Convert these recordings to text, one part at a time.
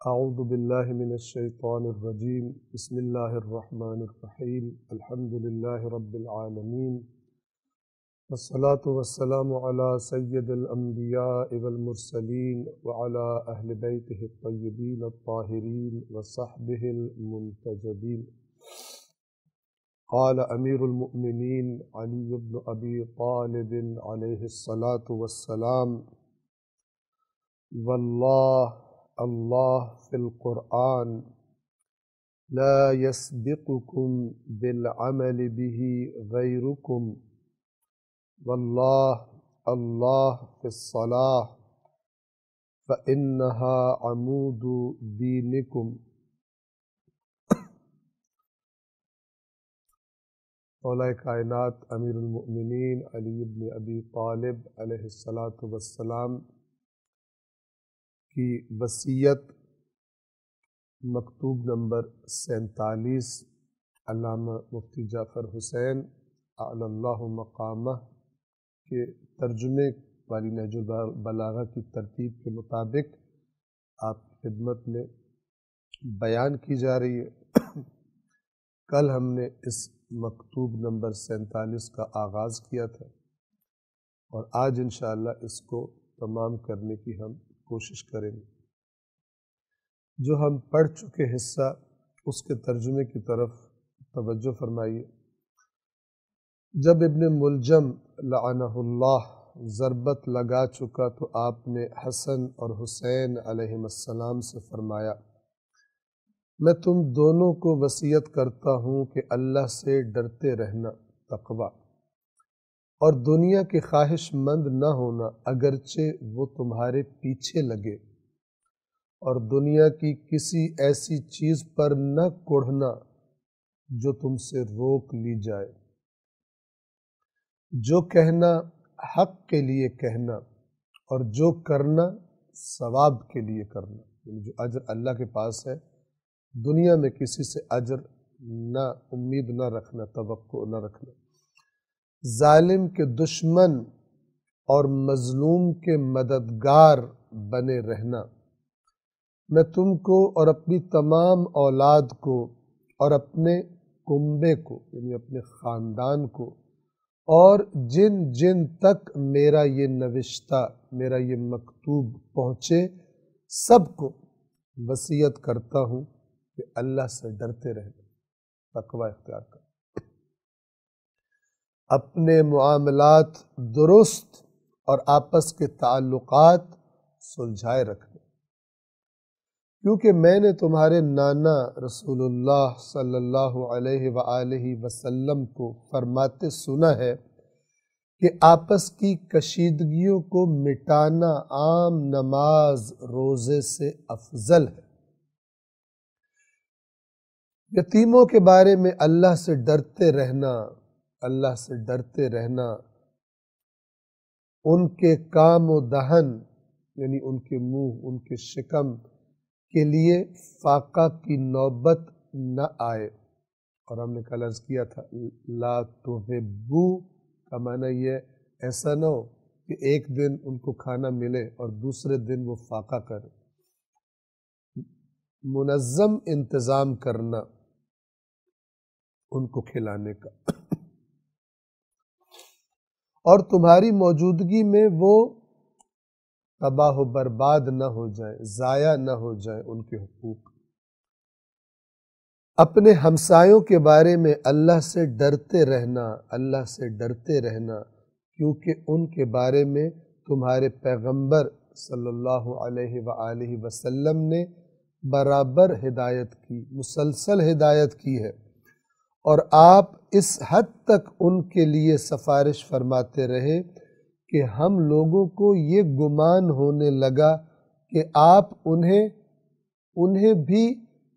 اعوذ باللہ من الشیطان الرجیم بسم اللہ الرحمن الرحیم الحمد للہ رب العالمین والصلاة والسلام علی سید الانبیاء والمرسلین وعلی اہل بیتہ الطیبین الطاہرین وصحبہ المنتجبین۔ قال امیر المؤمنین علی بن ابی طالب علیہ الصلاة والسلام: واللہ اللہ فی القرآن لا يسبقكم بالعمل به غیرکم، واللہ اللہ فی الصلاة فإنها عمود دینکم۔ مولا کائنات امیر المؤمنین علی بن ابی طالب علیہ السلام کی وصیت مکتوب نمبر 47 علامہ مفتی جعفر حسین اعلی اللہ مقامہ کے ترجمے والی نہج البلاغہ کی ترتیب کے مطابق آپ کی خدمت میں بیان کی جا رہی ہے۔ کل ہم نے اس مکتوب نمبر 47 کا آغاز کیا تھا اور آج انشاءاللہ اس کو تمام کرنے کی ہم کوشش کریں گے۔ جو ہم پڑھ چکے حصہ اس کے ترجمے کی طرف توجہ فرمائیے۔ جب ابن ملجم لعنہ اللہ ضربت لگا چکا تو آپ نے حسن اور حسین علیہم السلام سے فرمایا: میں تم دونوں کو وصیت کرتا ہوں کہ اللہ سے ڈرتے رہنا، تقوی، اور دنیا کے خواہش مند نہ ہونا اگرچہ وہ تمہارے پیچھے لگے، اور دنیا کی کسی ایسی چیز پر نہ کوڑھنا جو تم سے روک لی جائے۔ جو کہنا حق کے لیے کہنا اور جو کرنا ثواب کے لیے کرنا، یعنی جو اجر اللہ کے پاس ہے، دنیا میں کسی سے اجر نہ امید نہ رکھنا، توقع نہ رکھنا۔ ظالم کے دشمن اور مظلوم کے مددگار بنے رہنا۔ میں تم کو اور اپنی تمام اولاد کو اور اپنے کنبے کو، یعنی اپنے خاندان کو، اور جن جن تک میرا یہ نوشتہ، میرا یہ مکتوب پہنچے، سب کو وصیت کرتا ہوں کہ اللہ سے ڈرتے رہنا، تقوی اختیار کرنا، اپنے معاملات درست اور آپس کے تعلقات سلجھائے رکھنے، کیونکہ میں نے تمہارے نانا رسول اللہ صلی اللہ علیہ وآلہ وسلم کو فرماتے سنا ہے کہ آپس کی کشیدگیوں کو مٹانا عام نماز روزے سے افضل ہے۔ یتیموں کے بارے میں اللہ سے ڈرتے رہنا، اللہ سے ڈرتے رہنا، ان کے کام و دہن، یعنی ان کے منہ، ان کے شکم کے لیے فاقہ کی نوبت نہ آئے۔ اور ہم نے کل عرض کیا تھا لا تحبو کا معنی یہ ایسا نہ ہو کہ ایک دن ان کو کھانا ملے اور دوسرے دن وہ فاقہ کرے۔ منظم انتظام کرنا ان کو کھلانے کا، اور تمہاری موجودگی میں وہ تباہ و برباد نہ ہو جائے، ضائع نہ ہو جائے ان کے حقوق۔ اپنے ہمسایوں کے بارے میں اللہ سے ڈرتے رہنا، اللہ سے ڈرتے رہنا، کیونکہ ان کے بارے میں تمہارے پیغمبر صلی اللہ علیہ وآلہ وسلم نے برابر ہدایت کی، مسلسل ہدایت کی ہے، اور آپ اس حد تک ان کے لیے سفارش فرماتے رہے کہ ہم لوگوں کو یہ گمان ہونے لگا کہ آپ انہیں بھی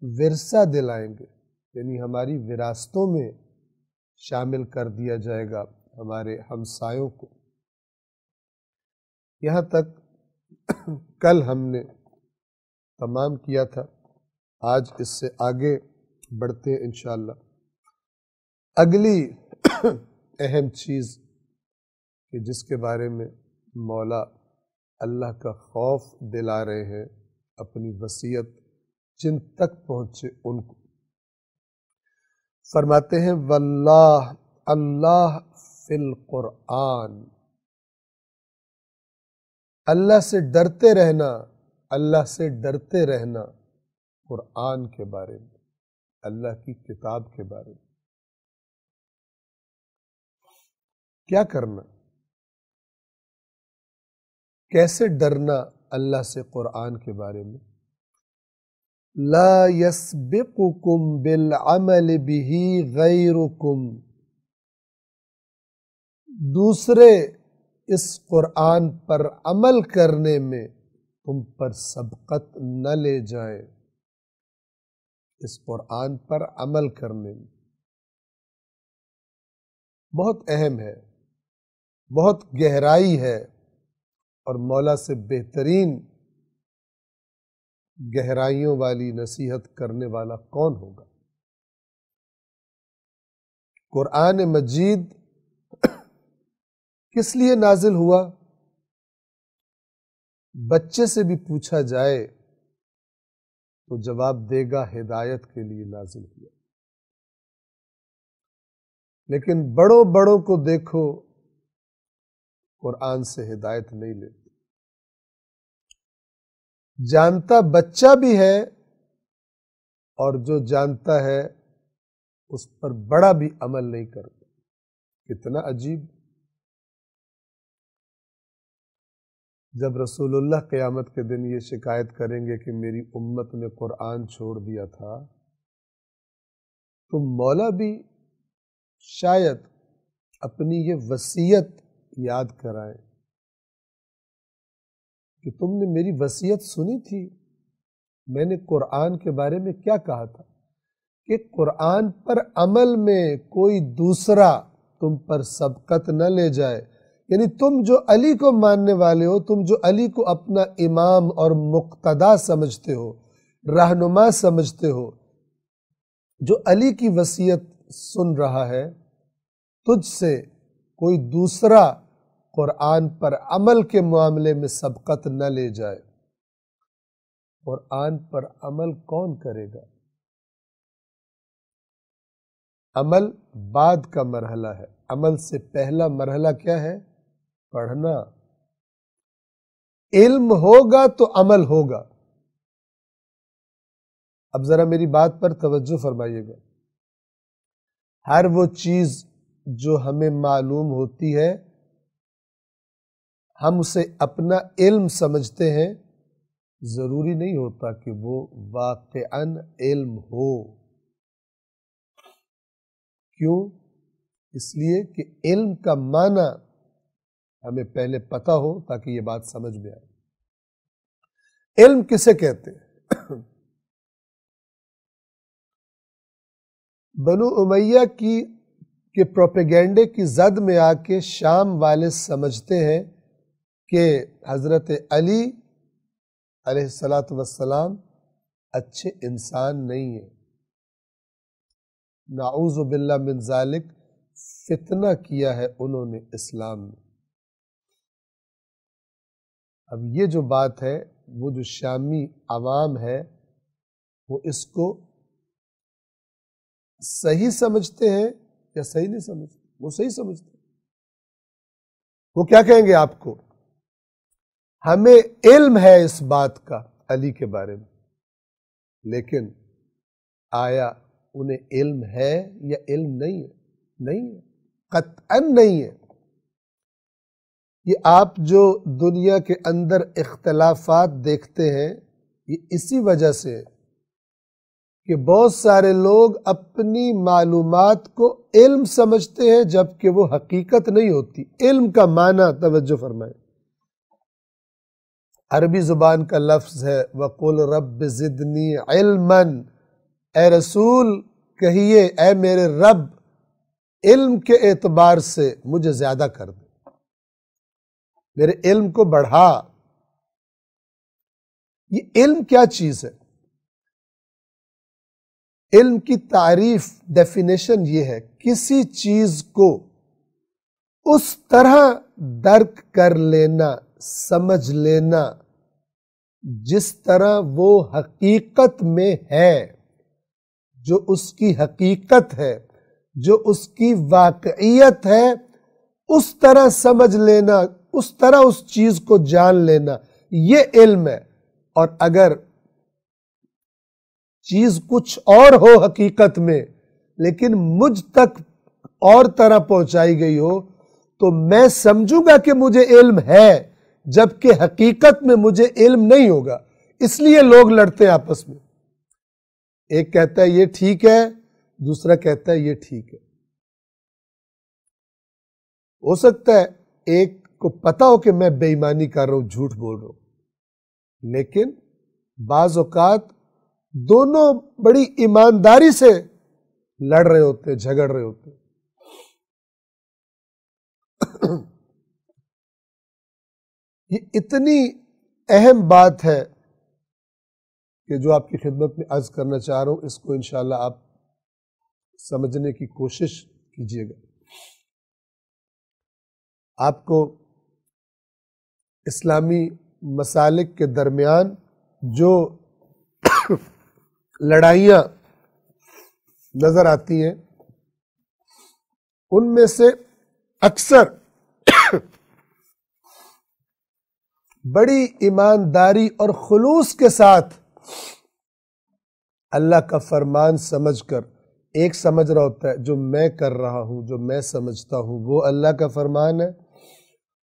ورثہ دلائیں گے، یعنی ہماری وراثتوں میں شامل کر دیا جائے گا ہمارے ہمسایوں کو۔ یہاں تک کل ہم نے تمام کیا تھا، آج اس سے آگے بڑھتے ہیں انشاءاللہ۔ اگلی اہم چیز کہ جس کے بارے میں مولا اللہ کا خوف دلا رہے ہیں اپنی وصیت جن تک پہنچے ان کو۔ فرماتے ہیں واللہ، اللہ فی القرآن، اللہ سے ڈرتے رہنا، اللہ سے ڈرتے رہنا قرآن کے بارے میں، اللہ کی کتاب کے بارے میں۔ کیا کرنا، کیسے ڈرنا اللہ سے قرآن کے بارے میں؟ لا یسبقکم بالعمل بہ غیرکم، دوسرے اس قرآن پر عمل کرنے میں تم پر سبقت نہ لے جائیں، اس قرآن پر عمل کرنے میں۔ بہت اہم ہے، بہت گہرائی ہے، اور مولا سے بہترین گہرائیوں والی نصیحت کرنے والا کون ہوگا؟ قرآن مجید کس لیے نازل ہوا؟ بچے سے بھی پوچھا جائے تو جواب دے گا ہدایت کے لیے نازل ہوا۔ لیکن بڑوں کو دیکھو، قرآن سے ہدایت نہیں لیتے۔ جانتا بچہ بھی ہے، اور جو جانتا ہے اس پر بڑا بھی عمل نہیں کرتا۔ کتنا عجیب! جب رسول اللہ قیامت کے دن یہ شکایت کریں گے کہ میری امت نے قرآن چھوڑ دیا تھا، تو مولا بھی شاید اپنی یہ وصیت یاد کرائیں کہ تم نے میری وصیت سنی تھی، میں نے قرآن کے بارے میں کیا کہا تھا کہ قرآن پر عمل میں کوئی دوسرا تم پر سبقت نہ لے جائے۔ یعنی تم جو علی کو ماننے والے ہو، تم جو علی کو اپنا امام اور مقتدا سمجھتے ہو، رہنما سمجھتے ہو، جو علی کی وصیت سن رہا ہے، تجھ سے کوئی دوسرا قرآن پر عمل کے معاملے میں سبقت نہ لے جائے۔ قرآن پر عمل کون کرے گا؟ عمل بعد کا مرحلہ ہے، عمل سے پہلا مرحلہ کیا ہے؟ پڑھنا۔ علم ہوگا تو عمل ہوگا۔ اب ذرا میری بات پر توجہ فرمائیے گا۔ ہر وہ چیز جو ہمیں معلوم ہوتی ہے، ہم اسے اپنا علم سمجھتے ہیں، ضروری نہیں ہوتا کہ وہ واقعاً علم ہو۔ کیوں؟ اس لیے کہ علم کا معنی ہمیں پہلے پتہ ہو تاکہ یہ بات سمجھ میں آئے۔ علم کسے کہتے ہیں؟ بنو امیہ کے پروپیگنڈے کی زد میں آ کے شام والے سمجھتے ہیں کہ حضرت علی علیہ السلام اچھے انسان نہیں ہیں۔ نعوذ باللہ من ذالک، فتنہ کیا ہے انہوں نے اسلام میں۔ اب یہ جو بات ہے، وہ جو شامی عوام ہے وہ اس کو صحیح سمجھتے ہیں یا صحیح نہیں سمجھتے؟ وہ صحیح سمجھتے ہیں۔ وہ کیا کہیں گے آپ کو؟ ہمیں علم ہے اس بات کا علی کے بارے میں، لیکن آیا انہیں علم ہے یا علم نہیں ہے؟ نہیں ہے، قطعاً نہیں ہے۔ یہ آپ جو دنیا کے اندر اختلافات دیکھتے ہیں، یہ اسی وجہ سے کہ بہت سارے لوگ اپنی معلومات کو علم سمجھتے ہیں جبکہ وہ حقیقت نہیں ہوتی۔ علم کا معنی توجہ فرمائیں، عربی زبان کا لفظ ہے وَقُلْ رَبِّ زِدْنِي عِلْمًا، اے رسول کہیے اے میرے رب علم کے اعتبار سے مجھے زیادہ کر دے، میرے علم کو بڑھا۔ یہ علم کیا چیز ہے؟ علم کی تعریف، ڈیفینیشن یہ ہے، کسی چیز کو اس طرح درک کر لینا، سمجھ لینا جس طرح وہ حقیقت میں ہے، جو اس کی حقیقت ہے، جو اس کی واقعیت ہے، اس طرح سمجھ لینا، اس طرح اس چیز کو جان لینا، یہ علم ہے۔ اور اگر چیز کچھ اور ہو حقیقت میں لیکن مجھ تک اور طرح پہنچائی گئی ہو تو میں سمجھوں گا کہ مجھے علم ہے، جبکہ حقیقت میں مجھے علم نہیں ہوگا۔ اس لیے لوگ لڑتے ہیں آپس میں، ایک کہتا ہے یہ ٹھیک ہے، دوسرا کہتا ہے یہ ٹھیک ہے۔ ہو سکتا ہے ایک کو پتا ہو کہ میں بے ایمانی کر رہا ہوں، جھوٹ بول رہا ہوں، لیکن بعض اوقات دونوں بڑی ایمانداری سے لڑ رہے ہوتے ہیں، جھگڑ رہے ہوتے ہیں۔ یہ اتنی اہم بات ہے کہ جو آپ کی خدمت میں عرض کرنا چاہ رہا ہوں، اس کو انشاءاللہ آپ سمجھنے کی کوشش کیجیے گا۔ آپ کو اسلامی مسالک کے درمیان جو لڑائیاں نظر آتی ہیں ان میں سے اکثر بڑی ایمانداری اور خلوص کے ساتھ اللہ کا فرمان سمجھ کر ایک سمجھ رہا ہوتا ہے جو میں کر رہا ہوں، جو میں سمجھتا ہوں وہ اللہ کا فرمان ہے،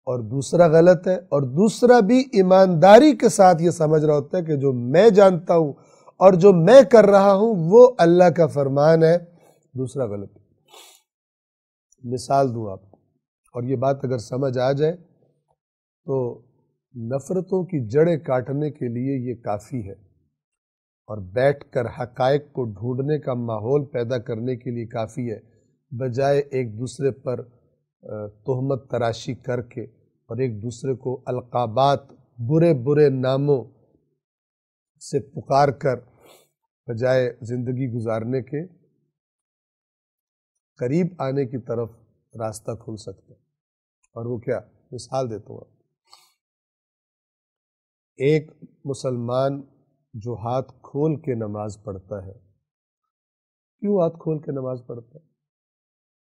اور دوسرا غلط ہے، اور دوسرا بھی ایمانداری کے ساتھ یہ سمجھ رہا ہوتا ہے کہ جو میں جانتا ہوں اور جو میں کر رہا ہوں وہ اللہ کا فرمان ہے، دوسرا غلط ہے۔ مثال دوں آپ کو، اور یہ بات اگر سمجھ آ جائے تو نفرتوں کی جڑیں کاٹنے کے لیے یہ کافی ہے، اور بیٹھ کر حقائق کو ڈھونڈنے کا ماحول پیدا کرنے کے لیے کافی ہے، بجائے ایک دوسرے پر تہمت تراشی کر کے اور ایک دوسرے کو القابات، برے برے ناموں سے پکار کر بجائے زندگی گزارنے کے قریب آنے کی طرف راستہ کھل سکتا ہے۔ اور وہ کیا؟ مثال دیتا ہوں آپ، ایک مسلمان جو ہاتھ کھول کے نماز پڑھتا ہے، کیوں ہاتھ کھول کے نماز پڑھتا ہے؟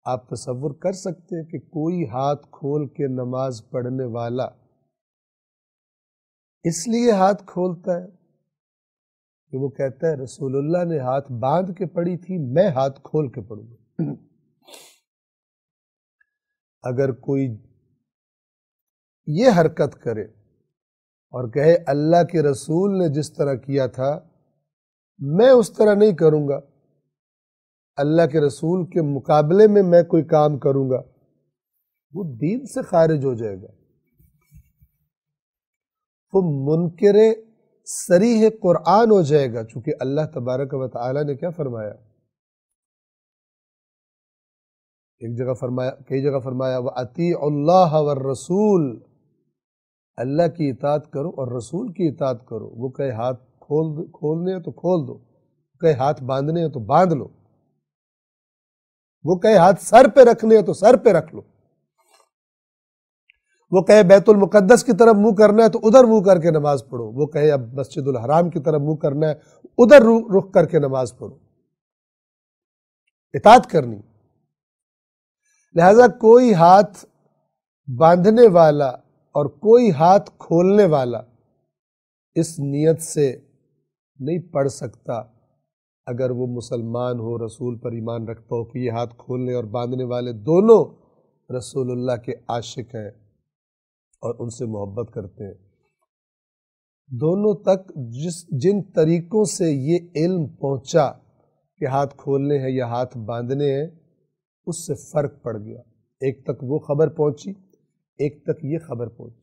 آپ تصور کر سکتے ہیں کہ کوئی ہاتھ کھول کے نماز پڑھنے والا اس لیے ہاتھ کھولتا ہے کہ وہ کہتا ہے رسول اللہ نے ہاتھ باندھ کے پڑھی تھی، میں ہاتھ کھول کے پڑھوں گا۔ اگر کوئی یہ حرکت کرے اور کہے اللہ کے رسول نے جس طرح کیا تھا میں اس طرح نہیں کروں گا، اللہ کے رسول کے مقابلے میں میں کوئی کام کروں گا، وہ دین سے خارج ہو جائے گا، وہ منکر صریح قرآن ہو جائے گا۔ چونکہ اللہ تبارک و تعالی نے کیا فرمایا؟ ایک جگہ فرمایا، کئی جگہ فرمایا وَأَطِيعُوا اللَّهَ وَالرَّسُولَ، اللہ کی اطاعت کرو اور رسول کی اطاعت کرو۔ وہ کہے ہاتھ کھولنے ہیں تو کھول دو، کہے ہاتھ باندھنے ہیں تو باندھ لو، وہ کہے ہاتھ سر پہ رکھنے ہیں تو سر پہ رکھ لو، وہ کہے بیت المقدس کی طرف منہ کرنا ہے تو ادھر منہ کر کے نماز پڑھو، وہ کہے اب مسجد الحرام کی طرف منہ کرنا ہے ادھر رخ کر کے نماز پڑھو، اطاعت کرنی۔ لہذا کوئی ہاتھ باندھنے والا اور کوئی ہاتھ کھولنے والا اس نیت سے نہیں پڑھ سکتا اگر وہ مسلمان ہو، رسول پر ایمان رکھتا ہو کہ یہ ہاتھ کھولنے اور باندھنے والے دونوں رسول اللہ کے عاشق ہیں اور ان سے محبت کرتے ہیں۔ دونوں تک جن طریقوں سے یہ علم پہنچا کہ ہاتھ کھولنے ہیں یا ہاتھ باندھنے ہیں، اس سے فرق پڑ گیا۔ ایک تک وہ خبر پہنچی، ایک تک یہ خبر پہنچی۔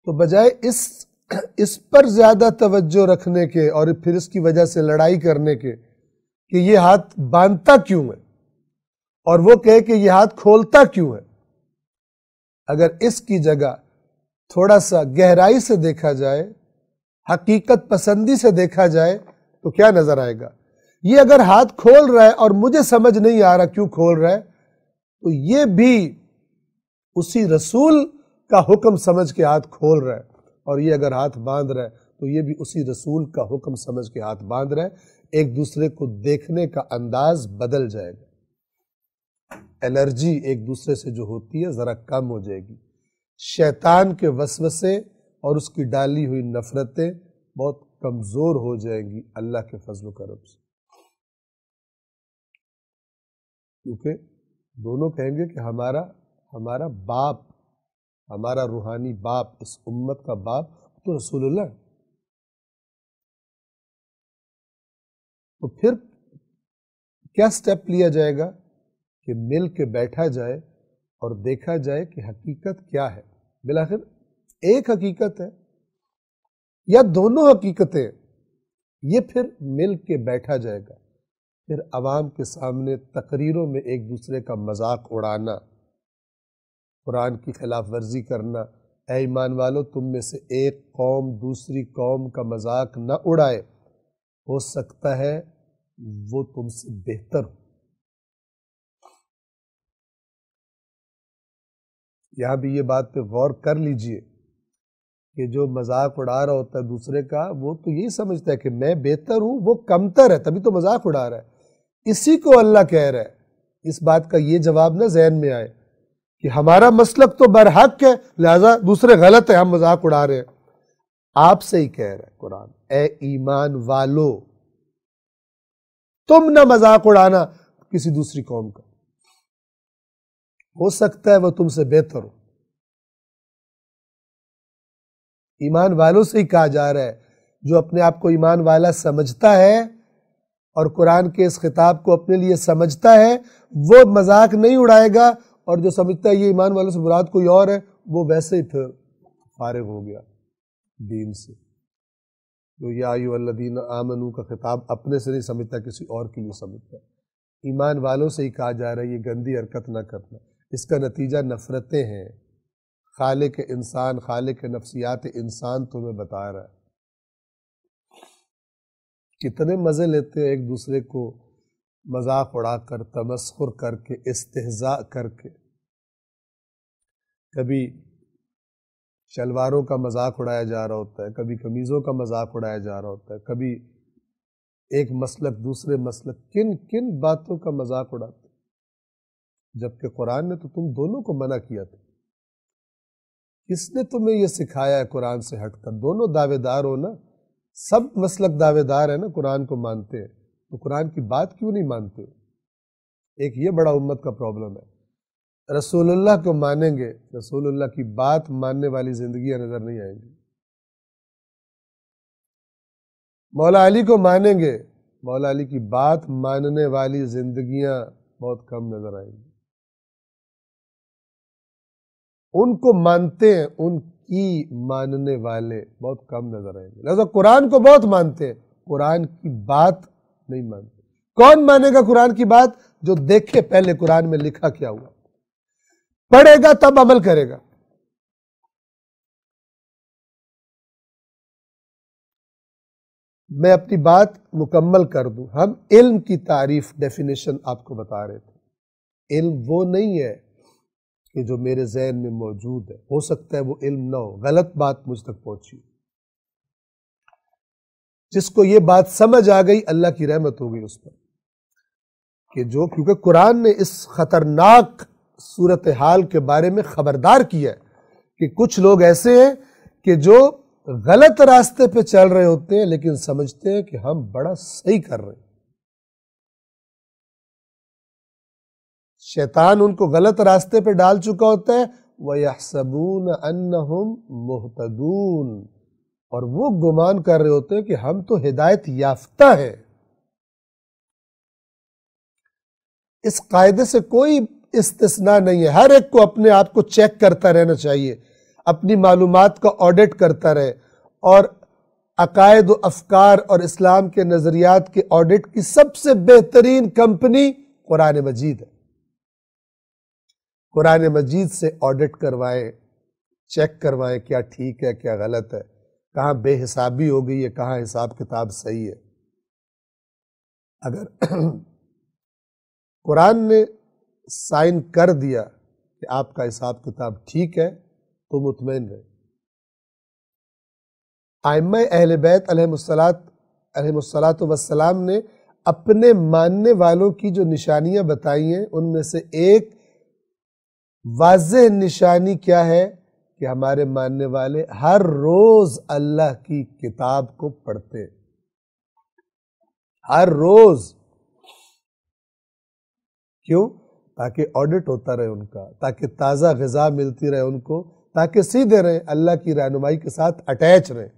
تو بجائے اس پر زیادہ توجہ رکھنے کے اور پھر اس کی وجہ سے لڑائی کرنے کے کہ یہ ہاتھ باندھتا کیوں ہے اور وہ کہے کہ یہ ہاتھ کھولتا کیوں ہے، اگر اس کی جگہ تھوڑا سا گہرائی سے دیکھا جائے، حقیقت پسندی سے دیکھا جائے تو کیا نظر آئے گا؟ یہ اگر ہاتھ کھول رہا ہے اور مجھے سمجھ نہیں آ رہا کیوں کھول رہا ہے، تو یہ بھی اسی رسول کا حکم سمجھ کے ہاتھ کھول رہا ہے، اور یہ اگر ہاتھ باندھ رہا ہے تو یہ بھی اسی رسول کا حکم سمجھ کے ہاتھ باندھ رہا ہے۔ ایک دوسرے کو دیکھنے کا انداز بدل جائے گا، الرجی ایک دوسرے سے جو ہوتی ہے ذرا کم ہو جائے گی، شیطان کے وسوسے اور اس کی ڈالی ہوئی نفرتیں بہت کمزور ہو جائیں گی اللہ کے فضل و کرم سے، کیونکہ دونوں کہیں گے کہ ہمارا باپ، ہمارا روحانی باپ، اس امت کا باپ تو رسول اللہ ہے۔ تو پھر کیا سٹیپ لیا جائے گا کہ مل کے بیٹھا جائے اور دیکھا جائے کہ حقیقت کیا ہے۔ بالآخر ایک حقیقت ہے یا دونوں حقیقتیں، یہ پھر مل کے بیٹھا جائے گا۔ پھر عوام کے سامنے تقریروں میں ایک دوسرے کا مذاق اڑانا، قرآن کی خلاف ورزی کرنا، اے ایمان والو تم میں سے ایک قوم دوسری قوم کا مذاق نہ اڑائے، ہو سکتا ہے وہ تم سے بہتر ہو۔ یہاں بھی یہ بات پہ غور کر لیجئے کہ جو مذاق اڑا رہا ہوتا ہے دوسرے کا، وہ تو یہی سمجھتا ہے کہ میں بہتر ہوں، وہ کمتر ہے، تبھی تو مذاق اڑا رہا ہے۔ اسی کو اللہ کہہ رہا ہے، اس بات کا یہ جواب نہ ذہن میں آئے کہ ہمارا مسلک تو برحق ہے لہذا دوسرے غلط ہے، ہم مذاق اڑا رہے ہیں۔ آپ سے ہی کہہ رہا ہے قرآن، اے ایمان والو تم نہ مذاق اڑانا کسی دوسری قوم کا، ہو سکتا ہے وہ تم سے بہتر ہو۔ ایمان والوں سے ہی کہا جا رہا ہے، جو اپنے آپ کو ایمان والا سمجھتا ہے اور قرآن کے اس خطاب کو اپنے لیے سمجھتا ہے، وہ مذاق نہیں اڑائے گا، اور جو سمجھتا ہے یہ ایمان والوں سے مراد کوئی اور ہے، وہ ویسے ہی پھر فارغ ہو گیا دین سے۔ جو یا ایھا الذین آمنو کا خطاب اپنے سے نہیں سمجھتا، کسی اور کے لیے سمجھتا ہے۔ ایمان والوں سے ہی کہا جا رہا ہے یہ گندی حرکت نہ کرنا، اس کا نتیجہ نفرتیں ہیں۔ خالق انسان، خالق نفسیات انسان تمہیں بتا رہا ہے۔ کتنے مزے لیتے ہیں ایک دوسرے کو مذاق اڑا کر، تمسخر کر کے، استہزاء کر کے۔ کبھی شلواروں کا مذاق اڑایا جا رہا ہوتا ہے، کبھی قمیضوں کا مذاق اڑایا جا رہا ہوتا ہے، کبھی ایک مسلک دوسرے مسلک، کن کن باتوں کا مذاق اڑاتے ہیں، جبکہ قرآن نے تو تم دونوں کو منع کیا تھا۔ کس نے تمہیں یہ سکھایا ہے قرآن سے ہٹ کر؟ دونوں دعوے دار ہو نا، سب مسلک دعوے دار ہیں نا، قرآن کو مانتے ہیں، تو قرآن کی بات کیوں نہیں مانتے؟ ایک یہ بڑا امت کا پرابلم ہے۔ رسول اللہ کو مانیں گے، رسول اللہ کی بات ماننے والی زندگیاں نظر نہیں آئیں گی۔ مولا علی کو مانیں گے، مولا علی کی بات ماننے والی زندگیاں بہت کم نظر آئیں گی۔ ان کو مانتے ہیں، ان کی ماننے والے بہت کم نظر آئیں گے۔ لہذا قرآن کو بہت مانتے ہیں، قرآن کی بات نہیں مانتے۔ کون مانے گا قرآن کی بات؟ جو دیکھے پہلے قرآن میں لکھا کیا ہوا، پڑھے گا تب عمل کرے گا۔ میں اپنی بات مکمل کر دوں۔ ہم علم کی تعریف، ڈیفینیشن آپ کو بتا رہے تھے۔ علم وہ نہیں ہے کہ جو میرے ذہن میں موجود ہے، ہو سکتا ہے وہ علم نہ ہو، غلط بات مجھ تک پہنچی، جس کو یہ بات سمجھ آ گئی اللہ کی رحمت ہو گئی اس پر، کہ جو کیونکہ قرآن نے اس خطرناک صورتحال کے بارے میں خبردار کیا ہے کہ کچھ لوگ ایسے ہیں کہ جو غلط راستے پہ چل رہے ہوتے ہیں لیکن سمجھتے ہیں کہ ہم بڑا صحیح کر رہے ہیں۔ شیطان ان کو غلط راستے پہ ڈال چکا ہوتا ہے، وَيَحْسَبُونَ أَنَّهُمْ مُهْتَدُونَ، اور وہ گمان کر رہے ہوتے ہیں کہ ہم تو ہدایت یافتہ ہیں۔ اس قاعدے سے کوئی استثناء نہیں ہے، ہر ایک کو اپنے آپ کو چیک کرتا رہنا چاہیے، اپنی معلومات کا آڈٹ کرتا رہے، اور عقائد و افکار اور اسلام کے نظریات کے آڈٹ کی سب سے بہترین کمپنی قرآن مجید ہے۔ قرآن مجید سے آڈٹ کروائیں، چیک کروائیں کیا ٹھیک ہے کیا غلط ہے، کہاں بے حسابی ہو گئی ہے، کہاں حساب کتاب صحیح ہے۔ اگر قرآن نے سائن کر دیا کہ آپ کا حساب کتاب ٹھیک ہے، تو مطمئن رہے۔ ائمہ اہل بیت علیہ الصلاۃ والسلام نے اپنے ماننے والوں کی جو نشانیاں بتائی ہیں ان میں سے ایک واضح نشانی کیا ہے کہ ہمارے ماننے والے ہر روز اللہ کی کتاب کو پڑھتے، ہر روز۔ کیوں؟ تاکہ آڈٹ ہوتا رہے ان کا، تاکہ تازہ غذا ملتی رہے ان کو، تاکہ سیدھے رہیں، اللہ کی رہنمائی کے ساتھ اٹیچ رہیں۔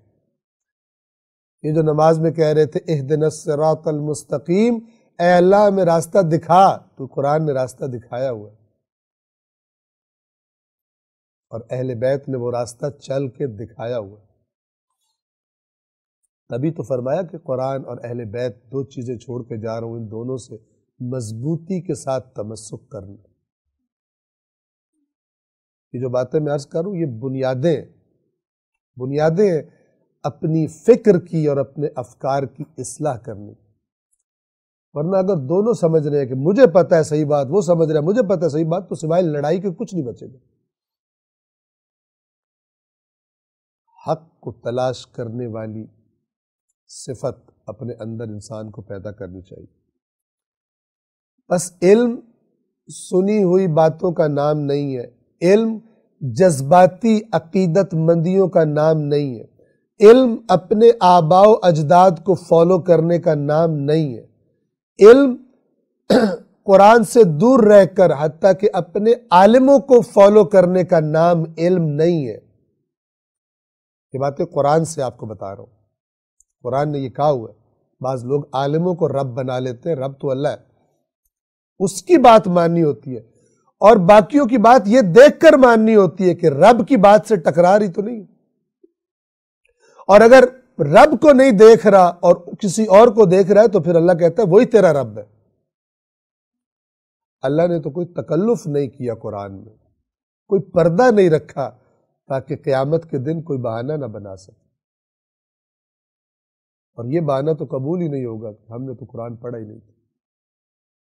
یہ جو نماز میں کہہ رہے تھے اہدنا الصراط المستقیم، اے اللہ ہمیں راستہ دکھا، تو قرآن نے راستہ دکھایا ہوا ہے، اور اہل بیت نے وہ راستہ چل کے دکھایا ہوا ہے۔ تبھی تو فرمایا کہ قرآن اور اہل بیت دو چیزیں چھوڑ کے جا رہا ہوں، ان دونوں سے مضبوطی کے ساتھ تمسک کرنا۔ یہ جو باتیں میں عرض کروں یہ بنیادیں ہیں اپنی فکر کی اور اپنے افکار کی اصلاح کرنی۔ ورنہ اگر دونوں سمجھ رہے ہیں کہ مجھے پتہ ہے صحیح بات، وہ سمجھ رہے ہیں مجھے پتہ ہے صحیح بات، تو سوائے لڑائی کے کچھ نہیں بچے گا۔ حق کو تلاش کرنے والی صفت اپنے اندر انسان کو پیدا کرنی چاہیے۔ بس علم سنی ہوئی باتوں کا نام نہیں ہے، علم جذباتی عقیدت مندیوں کا نام نہیں ہے، علم اپنے آباء و اجداد کو فالو کرنے کا نام نہیں ہے، علم قرآن سے دور رہ کر حتیٰ کہ اپنے عالموں کو فالو کرنے کا نام علم نہیں ہے۔ یہ باتیں قرآن سے آپ کو بتا رہا ہوں، قرآن نے یہ کہا ہوا ہے۔ بعض لوگ عالموں کو رب بنا لیتے ہیں، رب تو اللہ ہے، اس کی بات ماننی ہوتی ہے، اور باقیوں کی بات یہ دیکھ کر ماننی ہوتی ہے کہ رب کی بات سے ٹکرا رہی تو نہیں۔ اور اگر رب کو نہیں دیکھ رہا اور کسی اور کو دیکھ رہا ہے تو پھر اللہ کہتا ہے وہی تیرا رب ہے۔ اللہ نے تو کوئی تکلف نہیں کیا قرآن میں، کوئی پردہ نہیں رکھا تاکہ قیامت کے دن کوئی بہانہ نہ بنا سکے۔ اور یہ بہانہ تو قبول ہی نہیں ہوگا کہ ہم نے تو قرآن پڑھا ہی نہیں تھا،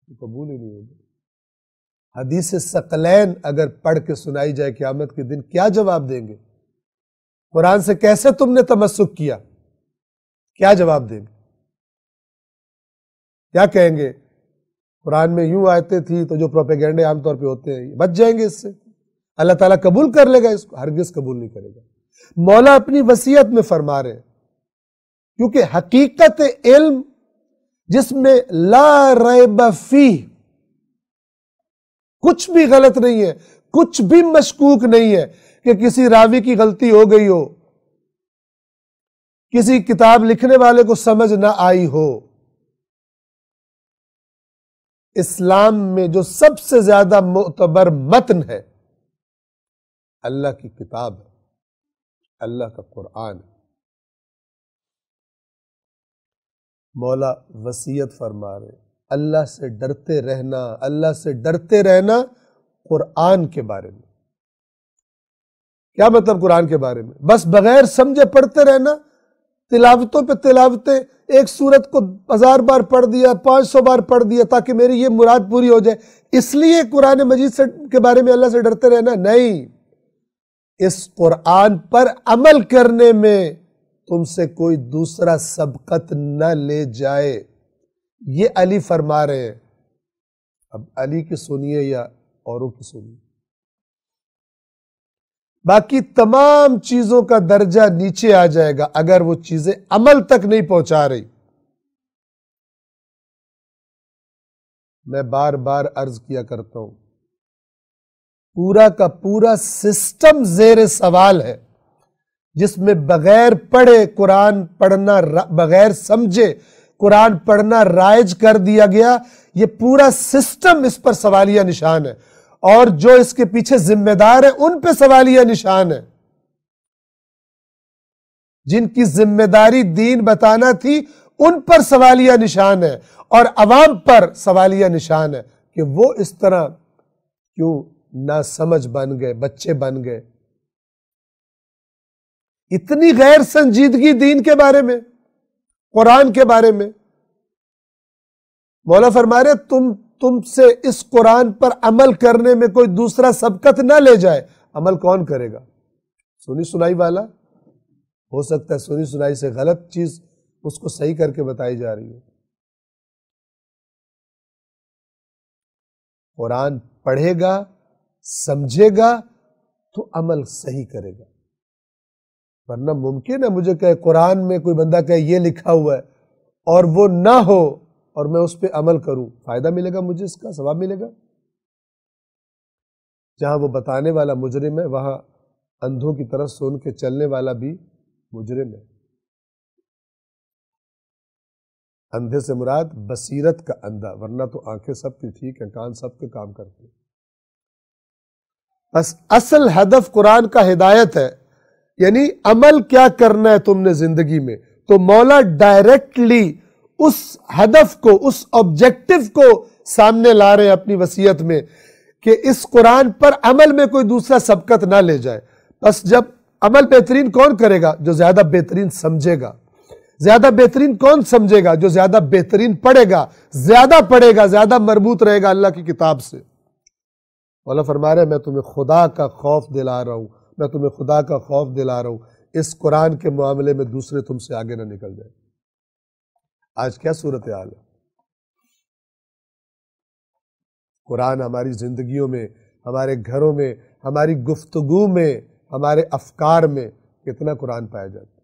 تو قبول ہی نہیں ہوگا۔ حدیث ثقلین اگر پڑھ کے سنائی جائے قیامت کے دن، کیا جواب دیں گے؟ قرآن سے کیسے تم نے تمسک کیا؟ کیا جواب دیں گے؟ کیا کہیں گے؟ قرآن میں یوں آیتیں تھی، تو جو پروپیگنڈے عام طور پہ ہوتے ہیں بچ جائیں گے اس سے، اللہ تعالیٰ قبول کر لے گا اس کو؟ ہرگز قبول نہیں کرے گا۔ مولا اپنی وصیت میں فرما رہے ہیں، کیونکہ حقیقت علم جس میں لا ریب فیہ، کچھ بھی غلط نہیں ہے، کچھ بھی مشکوک نہیں ہے کہ کسی راوی کی غلطی ہو گئی ہو، کسی کتاب لکھنے والے کو سمجھ نہ آئی ہو۔ اسلام میں جو سب سے زیادہ معتبر متن ہے اللہ کی کتاب ہے، اللہ کا قرآن ہے۔ مولا وصیت فرما رہے اللہ سے ڈرتے رہنا، اللہ سے ڈرتے رہنا قرآن کے بارے میں۔ کیا مطلب قرآن کے بارے میں؟ بس بغیر سمجھے پڑھتے رہنا، تلاوتوں پہ تلاوتیں، ایک سورت کو 1000 بار پڑھ دیا، 500 بار پڑھ دیا تاکہ میری یہ مراد پوری ہو جائے، اس لیے قرآن مجید کے بارے میں اللہ سے ڈرتے رہنا نہیں۔ اس قرآن پر عمل کرنے میں تم سے کوئی دوسرا سبقت نہ لے جائے، یہ علی فرما رہے ہیں۔ اب علی کی سنیے یا اوروں کی سنیے، باقی تمام چیزوں کا درجہ نیچے آ جائے گا اگر وہ چیزیں عمل تک نہیں پہنچا رہی۔ میں بار بار عرض کیا کرتا ہوں، پورا کا پورا سسٹم زیر سوال ہے، جس میں بغیر پڑھے قرآن پڑھنا، بغیر سمجھے قرآن پڑھنا رائج کر دیا گیا۔ یہ پورا سسٹم اس پر سوالیہ نشان ہے، اور جو اس کے پیچھے ذمہ دار ہیں ان پہ سوالیہ نشان ہے۔ جن کی ذمہ داری دین بتانا تھی ان پر سوالیہ نشان ہے، اور عوام پر سوالیہ نشان ہے کہ وہ اس طرح کیوں نہ سمجھ بن گئے، بچے بن گئے۔ اتنی غیر سنجیدگی دین کے بارے میں، قرآن کے بارے میں۔ مولا فرما رہے تم سے اس قرآن پر عمل کرنے میں کوئی دوسرا سبقت نہ لے جائے۔ عمل کون کرے گا؟ سنی سنائی والا ہو سکتا ہے سنی سنائی سے غلط چیز اس کو صحیح کر کے بتائی جا رہی ہے۔ قرآن پڑھے گا، سمجھے گا تو عمل صحیح کرے گا، ورنہ ممکن ہے مجھے کہے قرآن میں کوئی بندہ کہے یہ لکھا ہوا ہے اور وہ نہ ہو اور میں اس پہ عمل کروں، فائدہ ملے گا مجھے، اس کا ثواب ملے گا؟ جہاں وہ بتانے والا مجرم ہے وہاں اندھوں کی طرف سن کے چلنے والا بھی مجرم ہے۔ اندھے سے مراد بصیرت کا اندھا، ورنہ تو آنکھیں سب کی ٹھیک ہیں، کان سب کے کام کرتے ہیں۔ بس اصل ہدف قرآن کا ہدایت ہے، یعنی عمل کیا کرنا ہے تم نے زندگی میں، تو مولا ڈائریکٹلی اس ہدف کو، اس آبجیکٹو کو سامنے لا رہے ہیں اپنی وصیت میں کہ اس قرآن پر عمل میں کوئی دوسرا سبقت نہ لے جائے۔ بس جب عمل بہترین کون کرے گا؟ جو زیادہ بہترین سمجھے گا۔ زیادہ بہترین کون سمجھے گا؟ جو زیادہ بہترین پڑھے گا، زیادہ مربوط رہے گا اللہ کی کتاب سے۔ مولا فرما رہے ہیں میں تمہیں خدا کا خوف دلا رہا ہوں، میں تمہیں خدا کا خوف دلا رہا ہوں، اس قرآن کے معاملے میں دوسرے تم سے آگے نہ نکل جائیں۔ آج کیا صورتحال ہے؟ قرآن ہماری زندگیوں میں، ہمارے گھروں میں، ہماری گفتگو میں، ہمارے افکار میں کتنا قرآن پایا جاتا ہے۔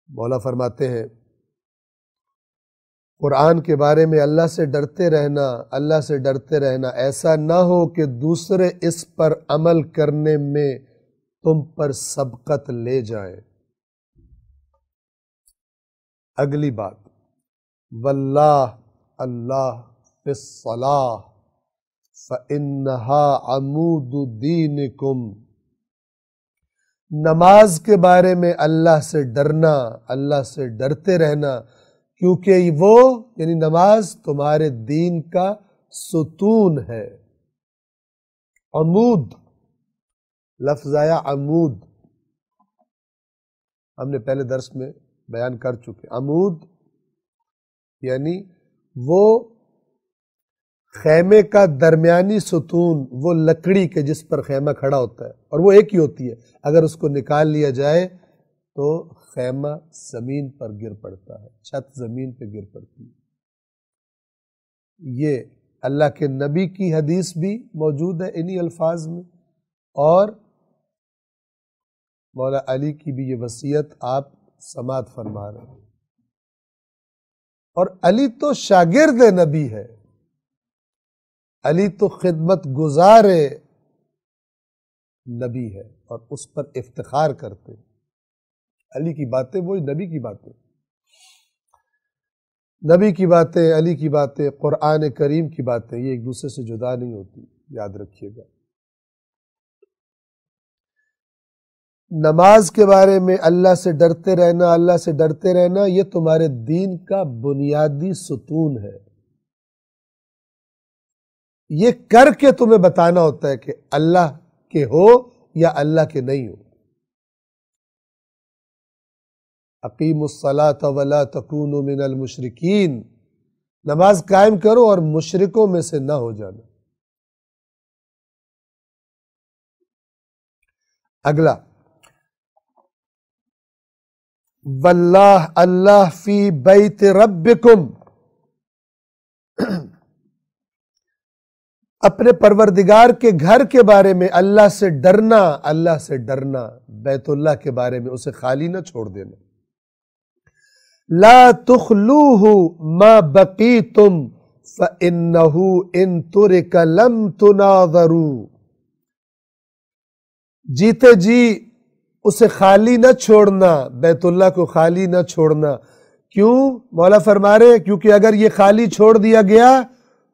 مولا فرماتے ہیں قرآن کے بارے میں اللہ سے ڈرتے رہنا، اللہ سے ڈرتے رہنا، ایسا نہ ہو کہ دوسرے اس پر عمل کرنے میں تم پر سبقت لے جائیں۔ اگلی بات، واللہ اللہ فی الصلاۃ فإنہا عمود دینکم، نماز کے بارے میں اللہ سے ڈرنا، اللہ سے ڈرتے رہنا، کیونکہ وہ یعنی نماز تمہارے دین کا ستون ہے۔ عمود لفظ آیا عمود، ہم نے پہلے درس میں بیان کر چکے۔ عمود یعنی وہ خیمے کا درمیانی ستون، وہ لکڑی کے جس پر خیمہ کھڑا ہوتا ہے، اور وہ ایک ہی ہوتی ہے، اگر اس کو نکال لیا جائے تو خیمہ زمین پر گر پڑتا ہے، چھت زمین پہ گر پڑتی ہے۔ یہ اللہ کے نبی کی حدیث بھی موجود ہے انہی الفاظ میں، اور مولا علی کی بھی یہ وصیت آپ سماعت فرما رہے ہیں۔ اور علی تو شاگرد نبی ہے، علی تو خدمت گزار نبی ہے اور اس پر افتخار کرتے ہیں۔ علی کی باتیں وہی نبی کی باتیں، نبی کی باتیں، علی کی باتیں، قرآن کریم کی باتیں، یہ ایک دوسرے سے جدا نہیں ہوتی، یاد رکھیے گا۔ نماز کے بارے میں اللہ سے ڈرتے رہنا، اللہ سے ڈرتے رہنا، یہ تمہارے دین کا بنیادی ستون ہے۔ یہ کر کے تمہیں بتانا ہوتا ہے کہ اللہ کے ہو یا اللہ کے نہیں ہو۔ اقیموا الصلاۃ ولا تکونوا من المشرکین، نماز قائم کرو اور مشرکوں میں سے نہ ہو جانا۔ اگلا، واللہ اللہ فی بیت ربکم، اپنے پروردگار کے گھر کے بارے میں اللہ سے ڈرنا، اللہ سے ڈرنا، بیت اللہ کے بارے میں اسے خالی نہ چھوڑ دینا۔ لا تخلوہ ما بقیتم فإنہ ان ترک لم تناظروا، جیتے جی اسے خالی نہ چھوڑنا، بیت اللہ کو خالی نہ چھوڑنا۔ کیوں؟ مولا فرما رہے کیونکہ اگر یہ خالی چھوڑ دیا گیا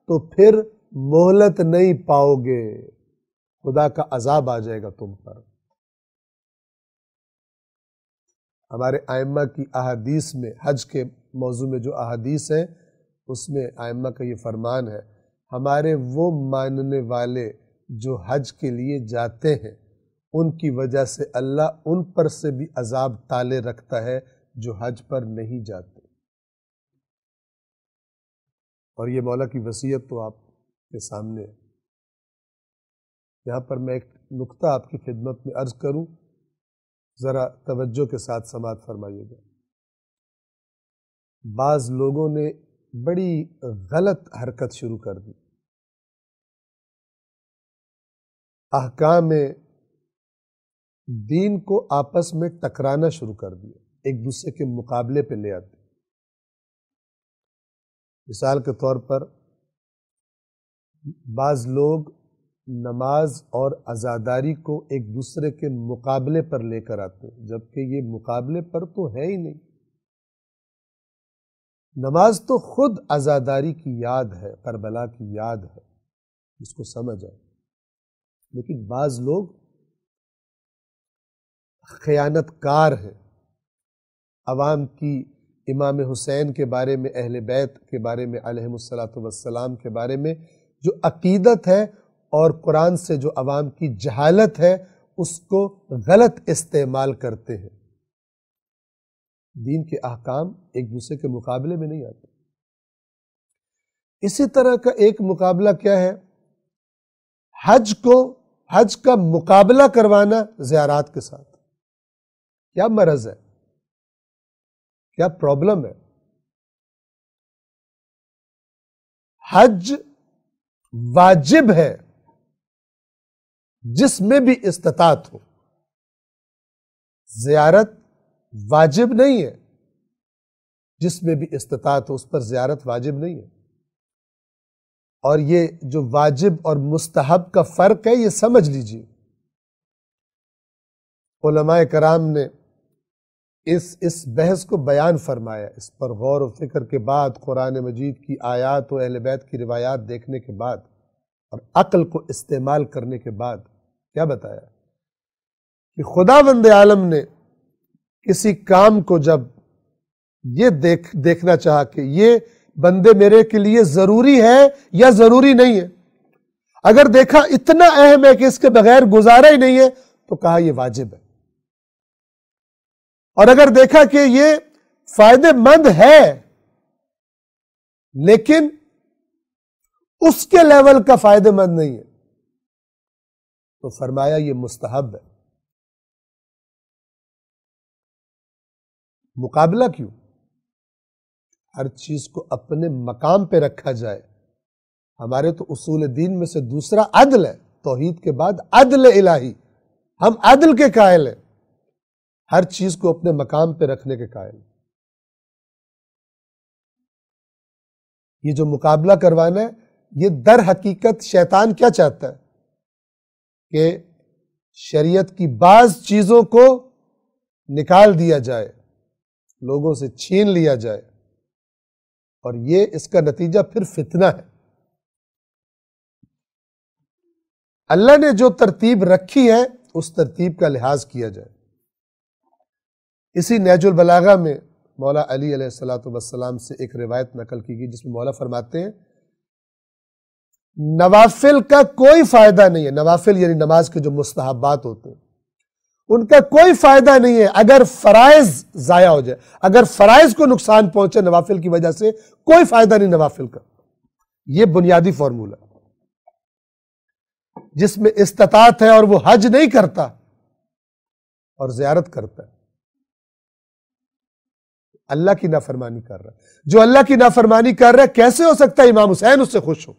تو پھر مہلت نہیں پاؤ گے، خدا کا عذاب آ جائے گا تم پر۔ ہمارے ائمہ کی احادیث میں، حج کے موضوع میں جو احادیث ہیں اس میں ائمہ کا یہ فرمان ہے، ہمارے وہ ماننے والے جو حج کے لیے جاتے ہیں ان کی وجہ سے اللہ ان پر سے بھی عذاب تالے رکھتا ہے جو حج پر نہیں جاتے۔ اور یہ مولا کی وصیت تو آپ کے سامنے ہے۔ یہاں پر میں ایک نقطہ آپ کی خدمت میں عرض کروں، ذرا توجہ کے ساتھ سماعت فرمائیے گا۔ بعض لوگوں نے بڑی غلط حرکت شروع کر دی، احکام دین کو آپس میں ٹکرانا شروع کر دیا، ایک دوسرے کے مقابلے پہ لے آتے۔ مثال کے طور پر بعض لوگ نماز اور عزاداری کو ایک دوسرے کے مقابلے پر لے کر آتے ہیں، جبکہ یہ مقابلے پر تو ہے ہی نہیں۔ نماز تو خود عزاداری کی یاد ہے، کربلا کی یاد ہے، جس کو سمجھ آئے۔ لیکن بعض لوگ خیانت کار ہیں، عوام کی امام حسین کے بارے میں، اہل بیت کے بارے میں علیہم الصلاۃ والسلام کے بارے میں جو عقیدت ہے اور قرآن سے جو عوام کی جہالت ہے، اس کو غلط استعمال کرتے ہیں۔ دین کے احکام ایک دوسرے کے مقابلے میں نہیں آتے۔ اسی طرح کا ایک مقابلہ کیا ہے؟ حج کا مقابلہ کروانا زیارات کے ساتھ۔ کیا مرض ہے؟ کیا پرابلم ہے؟ حج واجب ہے جس میں بھی استطاعت ہو، زیارت واجب نہیں ہے جس میں بھی استطاعت ہو، اس پر زیارت واجب نہیں ہے۔ اور یہ جو واجب اور مستحب کا فرق ہے، یہ سمجھ لیجیے۔ علماء کرام نے اس بحث کو بیان فرمایا، اس پر غور و فکر کے بعد، قرآن مجید کی آیات و اہل بیت کی روایات دیکھنے کے بعد اور عقل کو استعمال کرنے کے بعد کیا بتایا کہ خداوند عالم نے کسی کام کو جب یہ دیکھنا چاہا کہ یہ بندے میرے کے لیے ضروری ہے یا ضروری نہیں ہے، اگر دیکھا اتنا اہم ہے کہ اس کے بغیر گزارا ہی نہیں ہے، تو کہا یہ واجب ہے۔ اور اگر دیکھا کہ یہ فائدہ مند ہے لیکن اس کے لیول کا فائدہ مند نہیں ہے، تو فرمایا یہ مستحب ہے۔ مقابلہ کیوں؟ ہر چیز کو اپنے مقام پہ رکھا جائے۔ ہمارے تو اصول دین میں سے دوسرا عدل ہے، توحید کے بعد عدل الہی، ہم عدل کے قائل ہیں، ہر چیز کو اپنے مقام پہ رکھنے کے قائل۔ یہ جو مقابلہ کروانا ہے، یہ در حقیقت شیطان کیا چاہتا ہے کہ شریعت کی بعض چیزوں کو نکال دیا جائے، لوگوں سے چھین لیا جائے، اور یہ اس کا نتیجہ پھر فتنہ ہے۔ اللہ نے جو ترتیب رکھی ہے اس ترتیب کا لحاظ کیا جائے۔ اسی نہج البلاغہ میں مولا علی علیہ السلام سے ایک روایت نقل کی گئی، جس میں مولا فرماتے ہیں نوافل کا کوئی فائدہ نہیں ہے، نوافل یعنی نماز کے جو مستحبات ہوتے ہیں، ان کا کوئی فائدہ نہیں ہے اگر فرائض ضائع ہو جائے، اگر فرائض کو نقصان پہنچے نوافل کی وجہ سے، کوئی فائدہ نہیں نوافل کا۔ یہ بنیادی فارمولہ، جس میں استطاعت ہے اور وہ حج نہیں کرتا اور زیارت کرتا ہے، اللہ کی نافرمانی کر رہا ہے۔ جو اللہ کی نافرمانی کر رہا ہے، کیسے ہو سکتا ہے امام حسین اس سے خوش ہو؟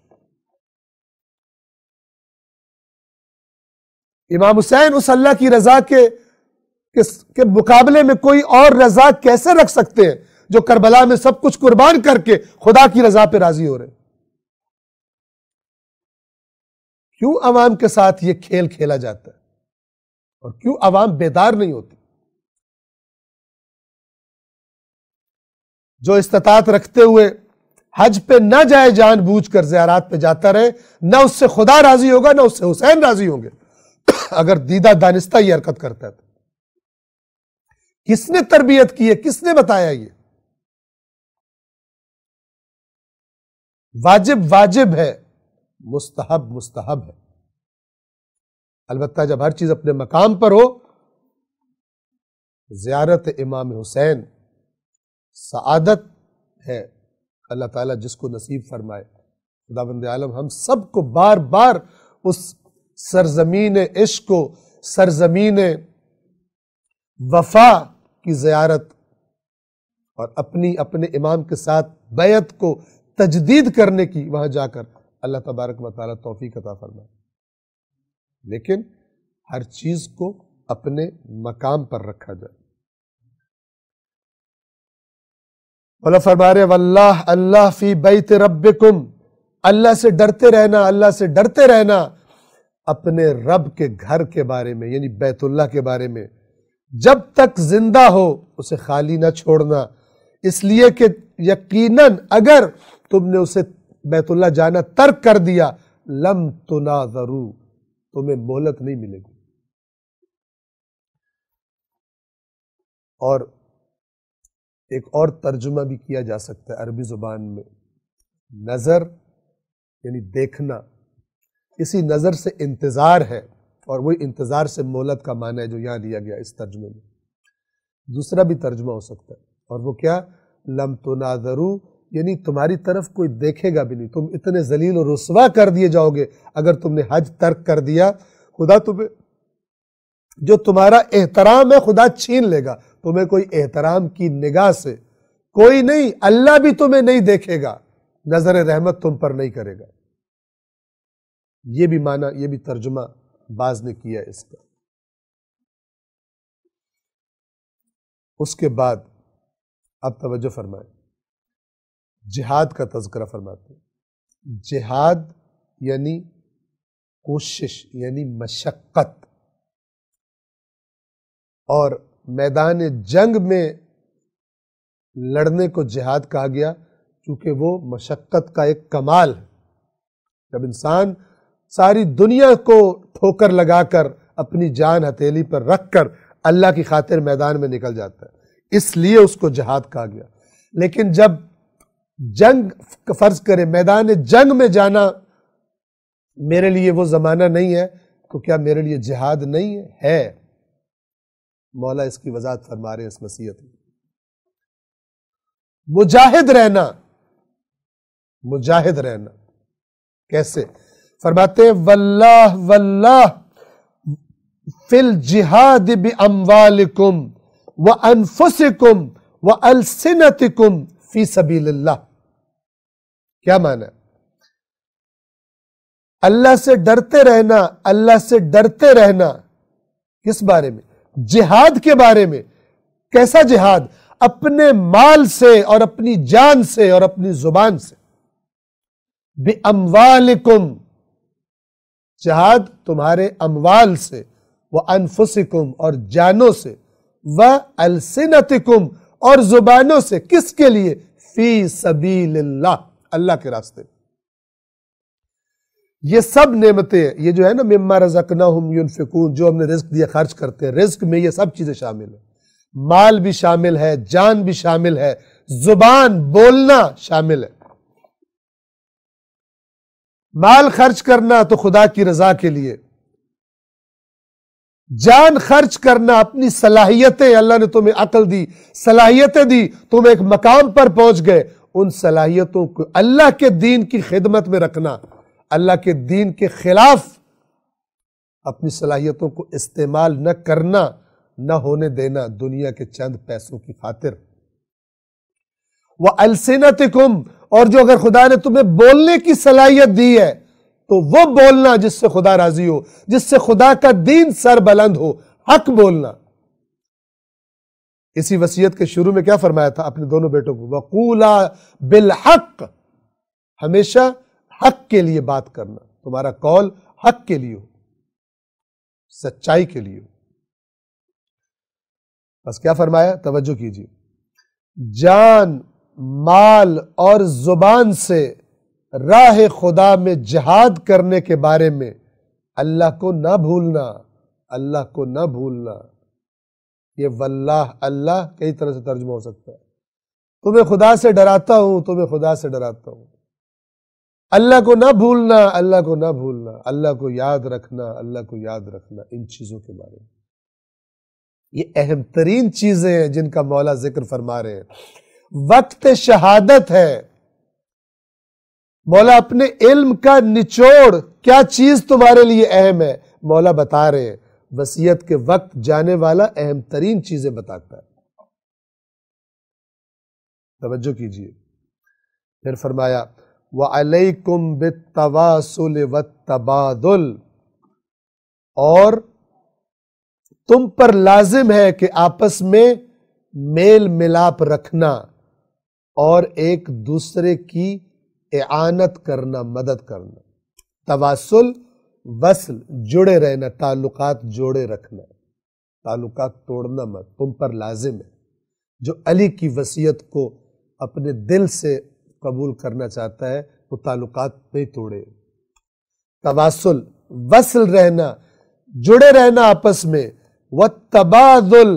امام حسین اس اللہ کی رضا کے مقابلے میں کوئی اور رضا کیسے رکھ سکتے ہیں جو کربلا میں سب کچھ قربان کر کے خدا کی رضا پہ راضی ہو رہے ہیں؟ کیوں عوام کے ساتھ یہ کھیل کھیلا جاتا ہے اور کیوں عوام بیدار نہیں ہوتی؟ جو استطاعت رکھتے ہوئے حج پہ نہ جائے، جان بوجھ کر زیارات پہ جاتا رہے، نہ اس سے خدا راضی ہوگا نہ اس سے حسین راضی ہوں گے اگر دیدہ دانستہ یہ حرکت کرتا ہے تو۔ کس نے تربیت کی ہے؟ کس نے بتایا یہ؟ واجب واجب ہے، مستحب مستحب ہے۔ البتہ جب ہر چیز اپنے مقام پر ہو، زیارت امام حسین سعادت ہے، اللہ تعالیٰ جس کو نصیب فرمائے۔ خداوند عالم ہم سب کو بار بار اس سرزمین عشق کو، سرزمین وفا کی زیارت اور اپنے امام کے ساتھ بیعت کو تجدید کرنے کی، وہاں جا کر اللہ تبارک و تعالیٰ توفیق عطا فرمائے۔ لیکن ہر چیز کو اپنے مقام پر رکھا جائے۔ اللہ فرما رہے واللہ اللہ فی بیت ربکم، اللہ سے ڈرتے رہنا، اللہ سے ڈرتے رہنا اپنے رب کے گھر کے بارے میں، یعنی بیت اللہ کے بارے میں۔ جب تک زندہ ہو اسے خالی نہ چھوڑنا، اس لیے کہ یقیناً اگر تم نے اسے بیت اللہ جانا ترک کر دیا، لم تناظروا، تمہیں مہلت نہیں ملے گی۔ اور ایک اور ترجمہ بھی کیا جا سکتا ہے عربی زبان میں، نظر یعنی دیکھنا، اسی نظر سے انتظار ہے، اور وہی انتظار سے مہلت کا معنی ہے جو یہاں لیا گیا اس ترجمے میں۔ دوسرا بھی ترجمہ ہو سکتا ہے، اور وہ کیا؟ لم تناظروا، یعنی تمہاری طرف کوئی دیکھے گا بھی نہیں، تم اتنے ذلیل و رسوا کر دیے جاؤ گے اگر تم نے حج ترک کر دیا، خدا تمہیں جو تمہارا احترام ہے خدا چھین لے گا، تمہیں کوئی احترام کی نگاہ سے کوئی نہیں، اللہ بھی تمہیں نہیں دیکھے گا، نظر رحمت تم پر نہیں کرے گا۔ یہ بھی معنی، یہ بھی ترجمہ بعض نے کیا اس کا۔ اس کے بعد اب توجہ فرمائیں، جہاد کا تذکرہ فرماتے ہیں۔ جہاد یعنی کوشش، یعنی مشقت، اور میدان جنگ میں لڑنے کو جہاد کہا گیا کیونکہ وہ مشقت کا ایک کمال ہے۔ جب انسان ساری دنیا کو ٹھوکر لگا کر اپنی جان ہتھیلی پر رکھ کر اللہ کی خاطر میدان میں نکل جاتا ہے، اس لیے اس کو جہاد کہا گیا۔ لیکن جب جنگ فرض کرے، میدان جنگ میں جانا میرے لیے وہ زمانہ نہیں ہے، تو کیا میرے لیے جہاد نہیں ہے؟ مولا اس کی وضاحت فرما رہے ہیں اس نصیحت میں۔ مجاہد رہنا، مجاہد رہنا کیسے؟ فرماتے ہیں واللہ واللہ فی الجہاد باموالکم وانفسکم والسنتکم فی سبیل اللہ۔ کیا معنی ہے؟ اللہ سے ڈرتے رہنا، اللہ سے ڈرتے رہنا کس بارے میں؟ جہاد کے بارے میں۔ کیسا جہاد؟ اپنے مال سے اور اپنی جان سے اور اپنی زبان سے۔ بِأَمْوَالِكُمْ، جہاد تمہارے اموال سے، وَأَنفُسِكُمْ اور جانوں سے، وَأَلْسِنَتِكُمْ اور زبانوں سے۔ کس کے لیے؟ فی سبیل اللہ، اللہ کے راستے میں۔ یہ سب نعمتیں، یہ جو ہے نا مما رزقناہم ینفقون، جو ہم نے رزق دیا خرچ کرتے ہیں، رزق میں یہ سب چیزیں شامل ہیں۔ مال بھی شامل ہے، جان بھی شامل ہے، زبان بولنا شامل ہے۔ مال خرچ کرنا تو خدا کی رضا کے لیے، جان خرچ کرنا اپنی صلاحیتیں، اللہ نے تمہیں عقل دی، صلاحیتیں دی، تم ایک مقام پر پہنچ گئے، ان صلاحیتوں کو اللہ کے دین کی خدمت میں رکھنا، اللہ کے دین کے خلاف اپنی صلاحیتوں کو استعمال نہ کرنا، نہ ہونے دینا دنیا کے چند پیسوں کی خاطر۔ وَأَلْسِنَتِكُمْ اور جو اگر خدا نے تمہیں بولنے کی صلاحیت دی ہے تو وہ بولنا جس سے خدا راضی ہو، جس سے خدا کا دین سر بلند ہو، حق بولنا۔ اسی وصیت کے شروع میں کیا فرمایا تھا اپنے دونوں بیٹوں کو؟ وَقُولَا بِالْحَقِّ، ہمیشہ حق کے لیے بات کرنا، تمہارا قول حق کے لیے ہو، سچائی کے لیے ہو۔ بس کیا فرمایا؟ توجہ کیجیے، جان، مال اور زبان سے راہ خدا میں جہاد کرنے کے بارے میں اللہ کو نہ بھولنا، اللہ کو نہ بھولنا۔ یہ واللہ، اللہ کئی طرح سے ترجمہ ہو سکتا ہے۔ تمہیں خدا سے ڈراتا ہوں، تمہیں خدا سے ڈراتا ہوں۔ اللہ کو نہ بھولنا، اللہ کو نہ بھولنا، اللہ کو یاد رکھنا، اللہ کو یاد رکھنا، ان چیزوں کے بارے میں۔ یہ اہم ترین چیزیں ہیں جن کا مولا ذکر فرما رہے ہیں۔ وقت شہادت ہے، مولا اپنے علم کا نچوڑ کیا چیز تمہارے لیے اہم ہے مولا بتا رہے ہیں، وصیت کے وقت جانے والا اہم ترین چیزیں بتاتا ہے۔ توجہ کیجئے، پھر فرمایا وَعَلَيْكُمْ بِالتَّوَاصُلِ وَالتَّبَادُلِ، اور تم پر لازم ہے کہ آپس میں میل ملاپ رکھنا اور ایک دوسرے کی اعانت کرنا، مدد کرنا۔ تواصل، وصل، جڑے رہنا، تعلقات جوڑے رکھنا، تعلقات توڑنا مت، تم پر لازم ہے۔ جو علی کی وصیت کو اپنے دل سے قبول کرنا چاہتا ہے وہ تعلقات پہ توڑے۔ تواصل، وصل رہنا، جڑے رہنا آپس میں، والتبادل،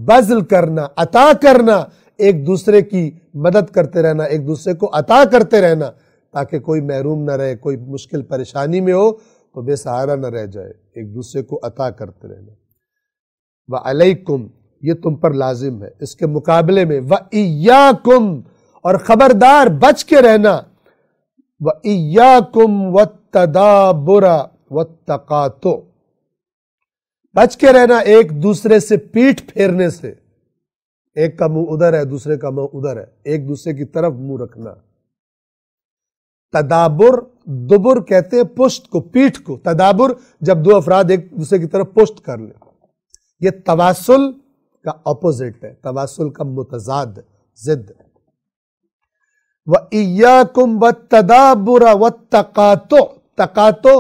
بذل کرنا، عطا کرنا، ایک دوسرے کی مدد کرتے رہنا، ایک دوسرے کو عطا کرتے رہنا، تاکہ کوئی محروم نہ رہے، کوئی مشکل پریشانی میں ہو تو بے سہارا نہ رہ جائے، ایک دوسرے کو عطا کرتے رہنا۔ وَعَلَيْكُمْ، یہ تم پر لازم ہے۔ اس کے مقابلے میں وَإِيَّاكُمْ، اور خبردار بچ کے رہنا، وَإِيَّاكُمْ وَالتَّدَابُرَ وَالتَّقَاطُعَ، بچ کے رہنا ایک دوسرے سے پیٹھ پھیرنے سے، ایک کا منہ ادھر ہے دوسرے کا منہ ادھر ہے، ایک دوسرے کی طرف منہ رکھنا۔ تدابر، دبر کہتے ہیں پشت کو، پیٹھ کو، تدابر جب دو افراد ایک دوسرے کی طرف پشت کر لیں۔ یہ تواصل کا اپوزٹ ہے، تواصل کا متضاد، ضد۔ وَإِيَّاكُمْ وَالتَّدَابُرَ وَالتَّقَاطُعَ، تقاطع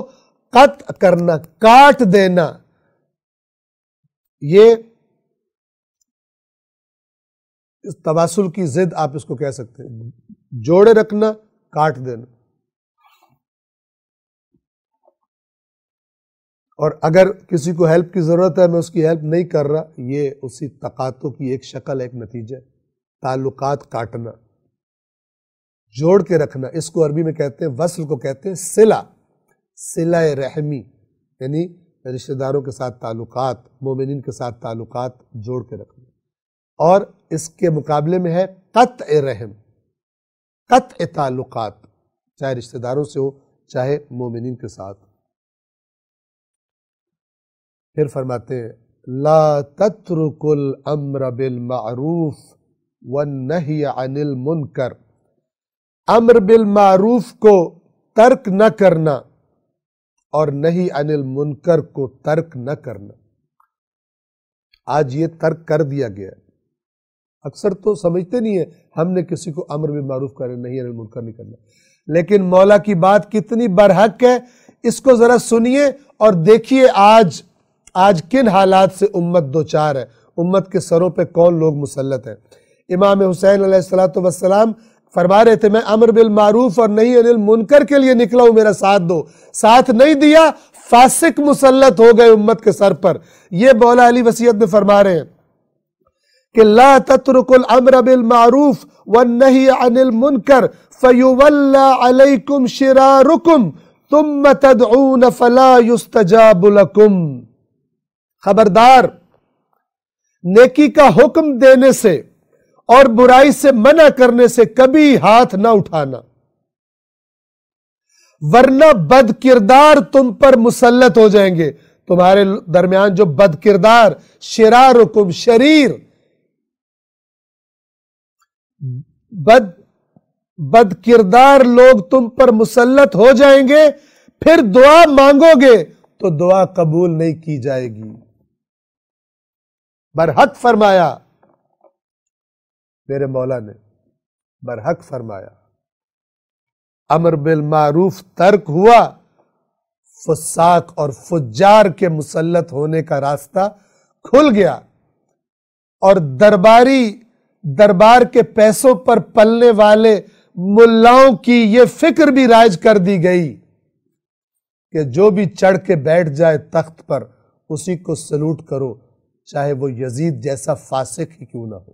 قطع کرنا، کاٹ دینا، یہ اس تواصل کی ضد آپ اس کو کہہ سکتے ہیں، جوڑے رکھنا، کاٹ دینا۔ اور اگر کسی کو ہیلپ کی ضرورت ہے میں اس کی ہیلپ نہیں کر رہا، یہ اسی تقاطع کی ایک شکل، ایک نتیجہ ہے۔ تعلقات کاٹنا، جوڑ کے رکھنا، اس کو عربی میں کہتے ہیں، وصل کو کہتے ہیں صلہ، صلہ رحمی، یعنی رشتہ داروں کے ساتھ تعلقات، مومنین کے ساتھ تعلقات جوڑ کے رکھنا۔ اور اس کے مقابلے میں ہے قطع رحم، قطع تعلقات، چاہے رشتہ داروں سے ہو چاہے مومنین کے ساتھ۔ پھر فرماتے ہیں لا تترکوا الامر بالمعروف والنہی عن المنکر، امر بالمعروف کو ترک نہ کرنا اور نہی عن المنکر کو ترک نہ کرنا۔ آج یہ ترک کر دیا گیا ہے، اکثر تو سمجھتے نہیں ہیں ہم نے کسی کو امر بالمعروف کرنا، نہیں عن المنکر نہیں کرنا، لیکن مولا کی بات کتنی برحق ہے، اس کو ذرا سنیے اور دیکھیے آج کن حالات سے امت دوچار ہے، امت کے سروں پہ کون لوگ مسلط ہیں۔ امام حسین علیہ السلام فرما رہے تھے میں امر بالمعروف اور نہیں عن المنکر کے لیے نکلا ہوں، میرا ساتھ دو، ساتھ نہیں دیا، فاسق مسلط ہو گئے امت کے سر پر۔ یہ مولا علی وصیت میں فرما رہے ہیں کہ لا تترکوا الامر بالمعروف والنہی عن المنکر فیولی علیکم شرارکم ثم تدعون فلا یستجاب لکم۔ خبردار، نیکی کا حکم دینے سے اور برائی سے منع کرنے سے کبھی ہاتھ نہ اٹھانا، ورنہ بد کردار تم پر مسلط ہو جائیں گے۔ تمہارے درمیان جو بد کردار، شرارکم، شریر، بد کردار لوگ تم پر مسلط ہو جائیں گے، پھر دعا مانگو گے تو دعا قبول نہیں کی جائے گی۔ برحق فرمایا میرے مولا نے، برحق فرمایا۔ امر بالمعروف ترک ہوا، فساق اور فجار کے مسلط ہونے کا راستہ کھل گیا، اور دربار کے پیسوں پر پلنے والے ملاؤں کی یہ فکر بھی رائج کر دی گئی کہ جو بھی چڑھ کے بیٹھ جائے تخت پر اسی کو سلوٹ کرو، چاہے وہ یزید جیسا فاسق ہی کیوں نہ ہو۔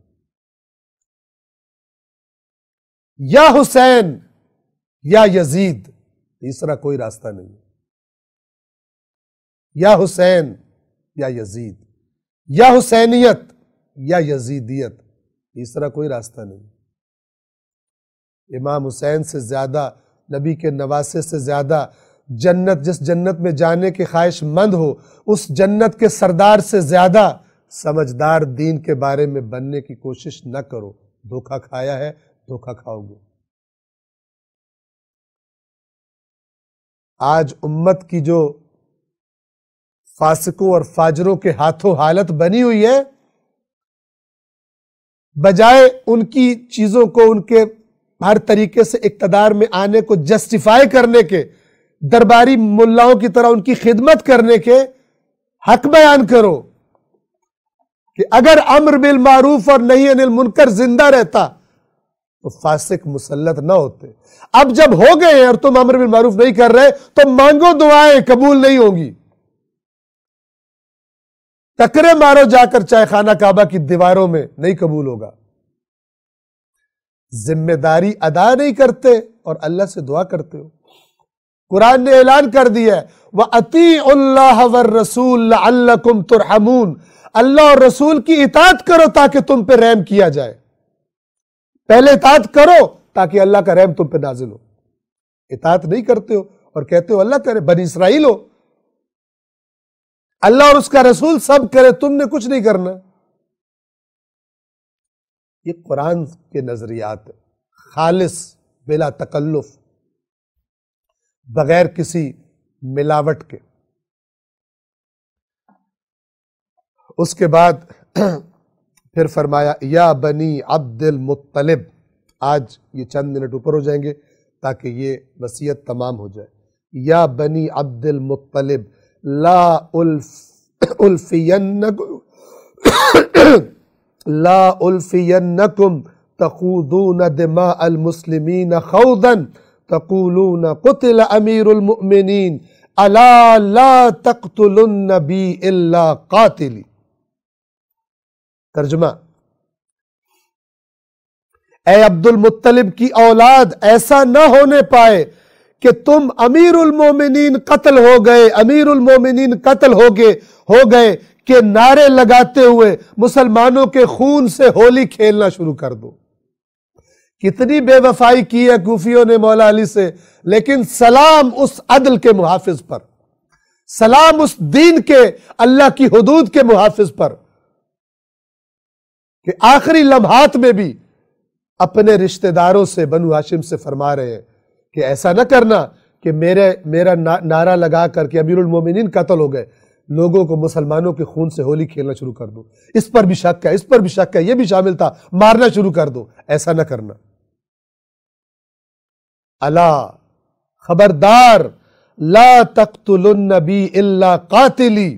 یا حسین یا یزید، تیسرا کوئی راستہ نہیں۔ یا حسین یا یزید، یا حسینیت یا یزیدیت، تیسرا کوئی راستہ نہیں۔ امام حسین سے زیادہ نبی کے نواسے سے زیادہ جنت، جس جنت میں جانے کے خواہش مند ہو، اس جنت کے سردار سے زیادہ سمجھدار دین کے بارے میں بننے کی کوشش نہ کرو۔ دھوکہ کھایا ہے، دھوکہ کھاؤ گے۔ آج امت کی جو فاسقوں اور فاجروں کے ہاتھوں حالت بنی ہوئی ہے، بجائے ان کی چیزوں کو، ان کے ہر طریقے سے اقتدار میں آنے کو جسٹیفائی کرنے کے، درباری ملاؤں کی طرح ان کی خدمت کرنے کے، حق بیان کرو کہ اگر امر بالمعروف اور نہی عن المنکر زندہ رہتا تو فاسق مسلط نہ ہوتے۔ اب جب ہو گئے ہیں اور تم امر بالمعروف نہیں کر رہے تو مانگو، دعائیں قبول نہیں ہوں گی۔ ٹکرے مارو جا کر چائے خانہ کعبہ کی دیواروں میں، نہیں قبول ہوگا۔ ذمہ داری ادا نہیں کرتے اور اللہ سے دعا کرتے ہو۔ قرآن نے اعلان کر دیا ہے وَأَطِيعُوا اللَّهَ وَالرَّسُولَ لَعَلَّكُمْ تُرْحَمُونَ، اللہ اور رسول کی اطاعت کرو تاکہ تم پہ رحم کیا جائے۔ پہلے اطاعت کرو تاکہ اللہ کا رحم تم پہ نازل ہو۔ اطاعت نہیں کرتے ہو اور کہتے ہو اللہ کرے، بنی اسرائیل ہو، اللہ اور اس کا رسول سب کرے، تم نے کچھ نہیں کرنا۔ یہ قرآن کے نظریات خالص، بلا تکلف، بغیر کسی ملاوٹ کے۔ اس کے بعد پھر فرمایا یا بنی عبد المطلب۔ آج یہ چند منٹ اوپر ہو جائیں گے تاکہ یہ وصیت تمام ہو جائے۔ یا بنی عبد المطلب لا ألفينكم تخوضون دماء المسلمين خوضا تقولون قتل أمير المؤمنين ألا لا تقتلن بي إلا قاتلي۔ ترجمہ، اے عبد المطلب کی اولاد، ایسا نہ ہونے پائے کہ تم امیر المومنین قتل ہو گئے، امیر المومنین قتل ہو گئے کہ نعرے لگاتے ہوئے مسلمانوں کے خون سے ہولی کھیلنا شروع کر دو۔ کتنی بے وفائی کی ہے کوفیوں نے مولا علی سے، لیکن سلام اس عدل کے محافظ پر، سلام اس دین کے، اللہ کی حدود کے محافظ پر، کہ آخری لمحات میں بھی اپنے رشتہ داروں سے، بنو ہاشم سے فرما رہے ہیں کہ ایسا نہ کرنا کہ میرا نعرہ لگا کر کے امیر المومنین قتل ہو گئے، لوگوں کو مسلمانوں کے خون سے ہولی کھیلنا شروع کر دو، اس پر بھی شک ہے، اس پر بھی شک ہے، یہ بھی شامل تھا، مارنا شروع کر دو۔ ایسا نہ کرنا۔ الا، خبردار، لا تقتلن بی الا قاتلی،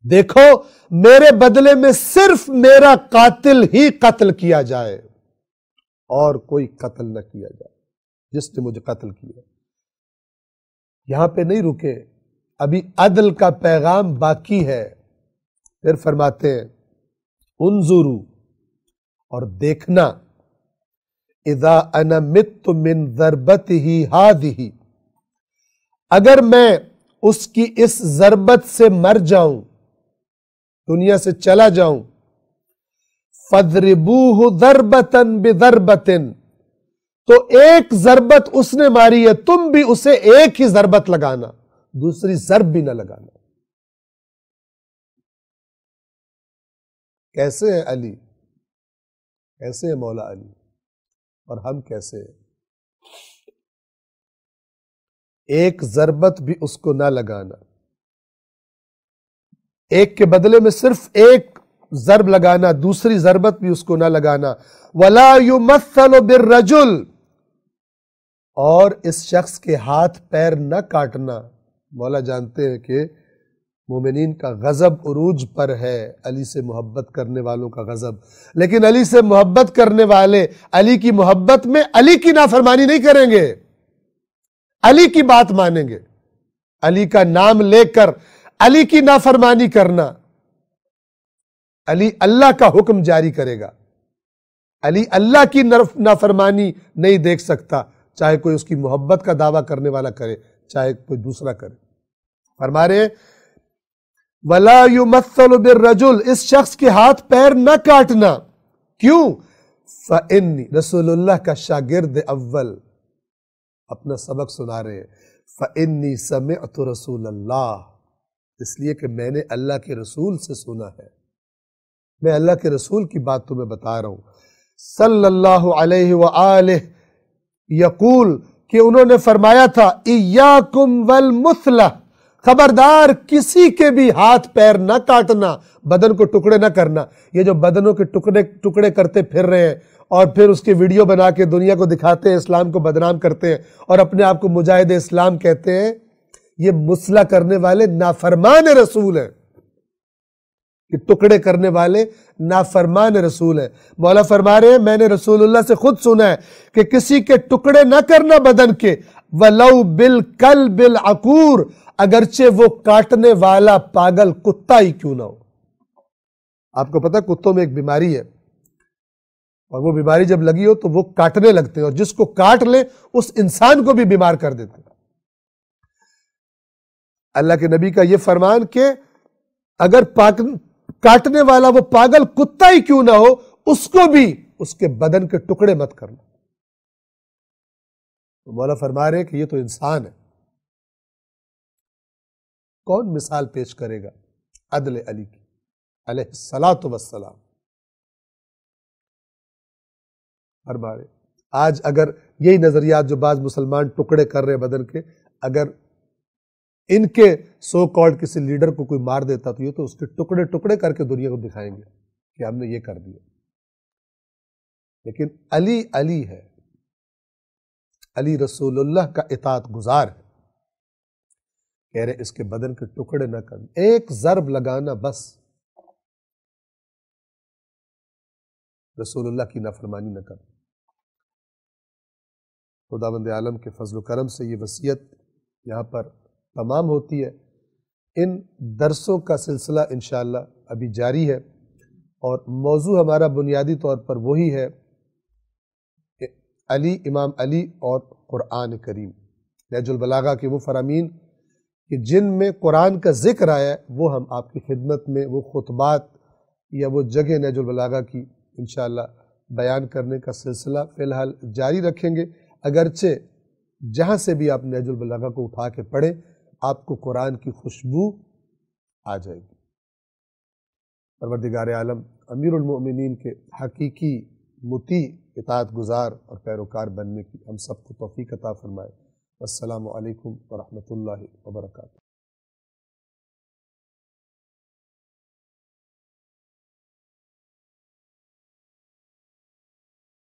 دیکھو میرے بدلے میں صرف میرا قاتل ہی قتل کیا جائے اور کوئی قتل نہ کیا جائے جس نے مجھے قتل کیا۔ یہاں پہ نہیں رکے، ابھی عدل کا پیغام باقی ہے۔ پھر فرماتے ہیں انظروا، اور دیکھنا، اذا انا مت من ضربته هذه، اگر میں اس کی اس ضربت سے مر جاؤں، دنیا سے چلا جاؤں، فَاضْرِبُوهُ ضَرْبَةً بِضَرْبَةٍ، تو ایک ضربت اس نے ماری ہے، تم بھی اسے ایک ہی ضربت لگانا، دوسری ضرب بھی نہ لگانا۔ کیسے ہے علی، کیسے ہے مولا علی، اور ہم کیسے ہیں؟ ایک ضربت بھی اس کو نہ لگانا، ایک کے بدلے میں صرف ایک ضرب لگانا، دوسری ضربت بھی اس کو نہ لگانا۔ وَلَا يُمَثَّلُ بِالرَّجُلِ، اور اس شخص کے ہاتھ پیر نہ کاٹنا۔ مولا جانتے ہیں کہ مومنین کا غضب عروج پر ہے، علی سے محبت کرنے والوں کا غضب، لیکن علی سے محبت کرنے والے علی کی محبت میں علی کی نافرمانی نہیں کریں گے، علی کی بات مانیں گے۔ علی کا نام لے کر علی کی نافرمانی کرنا، علی اللہ کا حکم جاری کرے گا، علی اللہ کی نافرمانی نہیں دیکھ سکتا، چاہے کوئی اس کی محبت کا دعویٰ کرنے والا کرے، چاہے کوئی دوسرا کرے۔ فرما رہے ہیں وَلَا يُمَثَّلُ بِالرَّجُلِ، اس شخص کے ہاتھ پیر نہ کاٹنا۔ کیوں؟ فإنی رسول اللہ کا شاگرد اول اپنا سبق سنا رہے ہیں، فإنی سمعت رسول اللہ، اس لیے کہ میں نے اللہ کے رسول سے سنا ہے، میں اللہ کے رسول کی بات تمہیں بتا رہا ہوں، صلی اللہ علیہ وآلہ، یقول کہ انہوں نے فرمایا تھا ایاکم والمثلہ، خبردار کسی کے بھی ہاتھ پیر نہ کاٹنا، بدن کو ٹکڑے نہ کرنا۔ یہ جو بدنوں کے ٹکڑے کرتے پھر رہے ہیں اور پھر اس کی ویڈیو بنا کے دنیا کو دکھاتے ہیں، اسلام کو بدنام کرتے ہیں اور اپنے آپ کو مجاہد اسلام کہتے ہیں، یہ مثلہ کرنے والے نافرمان رسول ہیں، کہ ٹکڑے کرنے والے نافرمان رسول ہیں۔ مولا فرما رہے ہیں میں نے رسول اللہ سے خود سنا ہے کہ کسی کے ٹکڑے نہ کرنا بدن کے، وَلَوْ بِالْكَلْبِ الْعَقُورِ، اگرچہ وہ کاٹنے والا پاگل کتا ہی کیوں نہ ہو۔ آپ کو پتہ کتوں میں ایک بیماری ہے، اور وہ بیماری جب لگی ہو تو وہ کاٹنے لگتے ہیں، اور جس کو کاٹ لے اس انسان کو بھی بیمار کر دیتے ہیں۔ اللہ کے نبی کا یہ فرمان کہ اگر کاٹنے والا وہ پاگل کتا ہی کیوں نہ ہو، اس کو بھی اس کے بدن کے ٹکڑے مت کرنا۔ تو مولا فرما رہے ہیں کہ یہ تو انسان ہے، کون مثال پیش کرے گا عدل علی کی علیہ الصلاۃ والسلام۔ فرما رہے آج اگر یہی نظریات جو بعض مسلمان ٹکڑے کر رہے بدن کے، اگر ان کے سو کالڈ کسی لیڈر کو کوئی مار دیتا تو یہ تو اس کے ٹکڑے ٹکڑے کر کے دنیا کو دکھائیں گے کہ ہم نے یہ کر دیا۔ لیکن علی علی ہے، علی رسول اللہ کا اطاعت گزار ہے، کہہ رہے اس کے بدن کے ٹکڑے نہ کرنا، ایک ضرب لگانا بس، رسول اللہ کی نافرمانی نہ کرنا۔ خداوند عالم کے فضل و کرم سے یہ وصیت یہاں پر تمام ہوتی ہے۔ ان درسوں کا سلسلہ انشاءاللہ ابھی جاری ہے، اور موضوع ہمارا بنیادی طور پر وہی ہے علی، امام علی اور قرآن کریم، نہج البلاغہ کے وہ فرامین کہ جن میں قرآن کا ذکر آیا ہے وہ ہم آپ کی خدمت میں وہ خطبات یا وہ جگہ نہج البلاغہ کی انشاءاللہ بیان کرنے کا سلسلہ فی الحال جاری رکھیں گے۔ اگرچہ جہاں سے بھی آپ نہج البلاغہ کو اٹھا کے پڑھیں آپ کو قرآن کی خوشبو آ جائے گی۔ پروردگار عالم امیر المؤمنین کے حقیقی مطیع، اطاعت گزار اور پیروکار بننے کی ہم سب کو توفیق عطا فرمائے۔ السلام علیکم ورحمۃ اللہ وبرکاتہ۔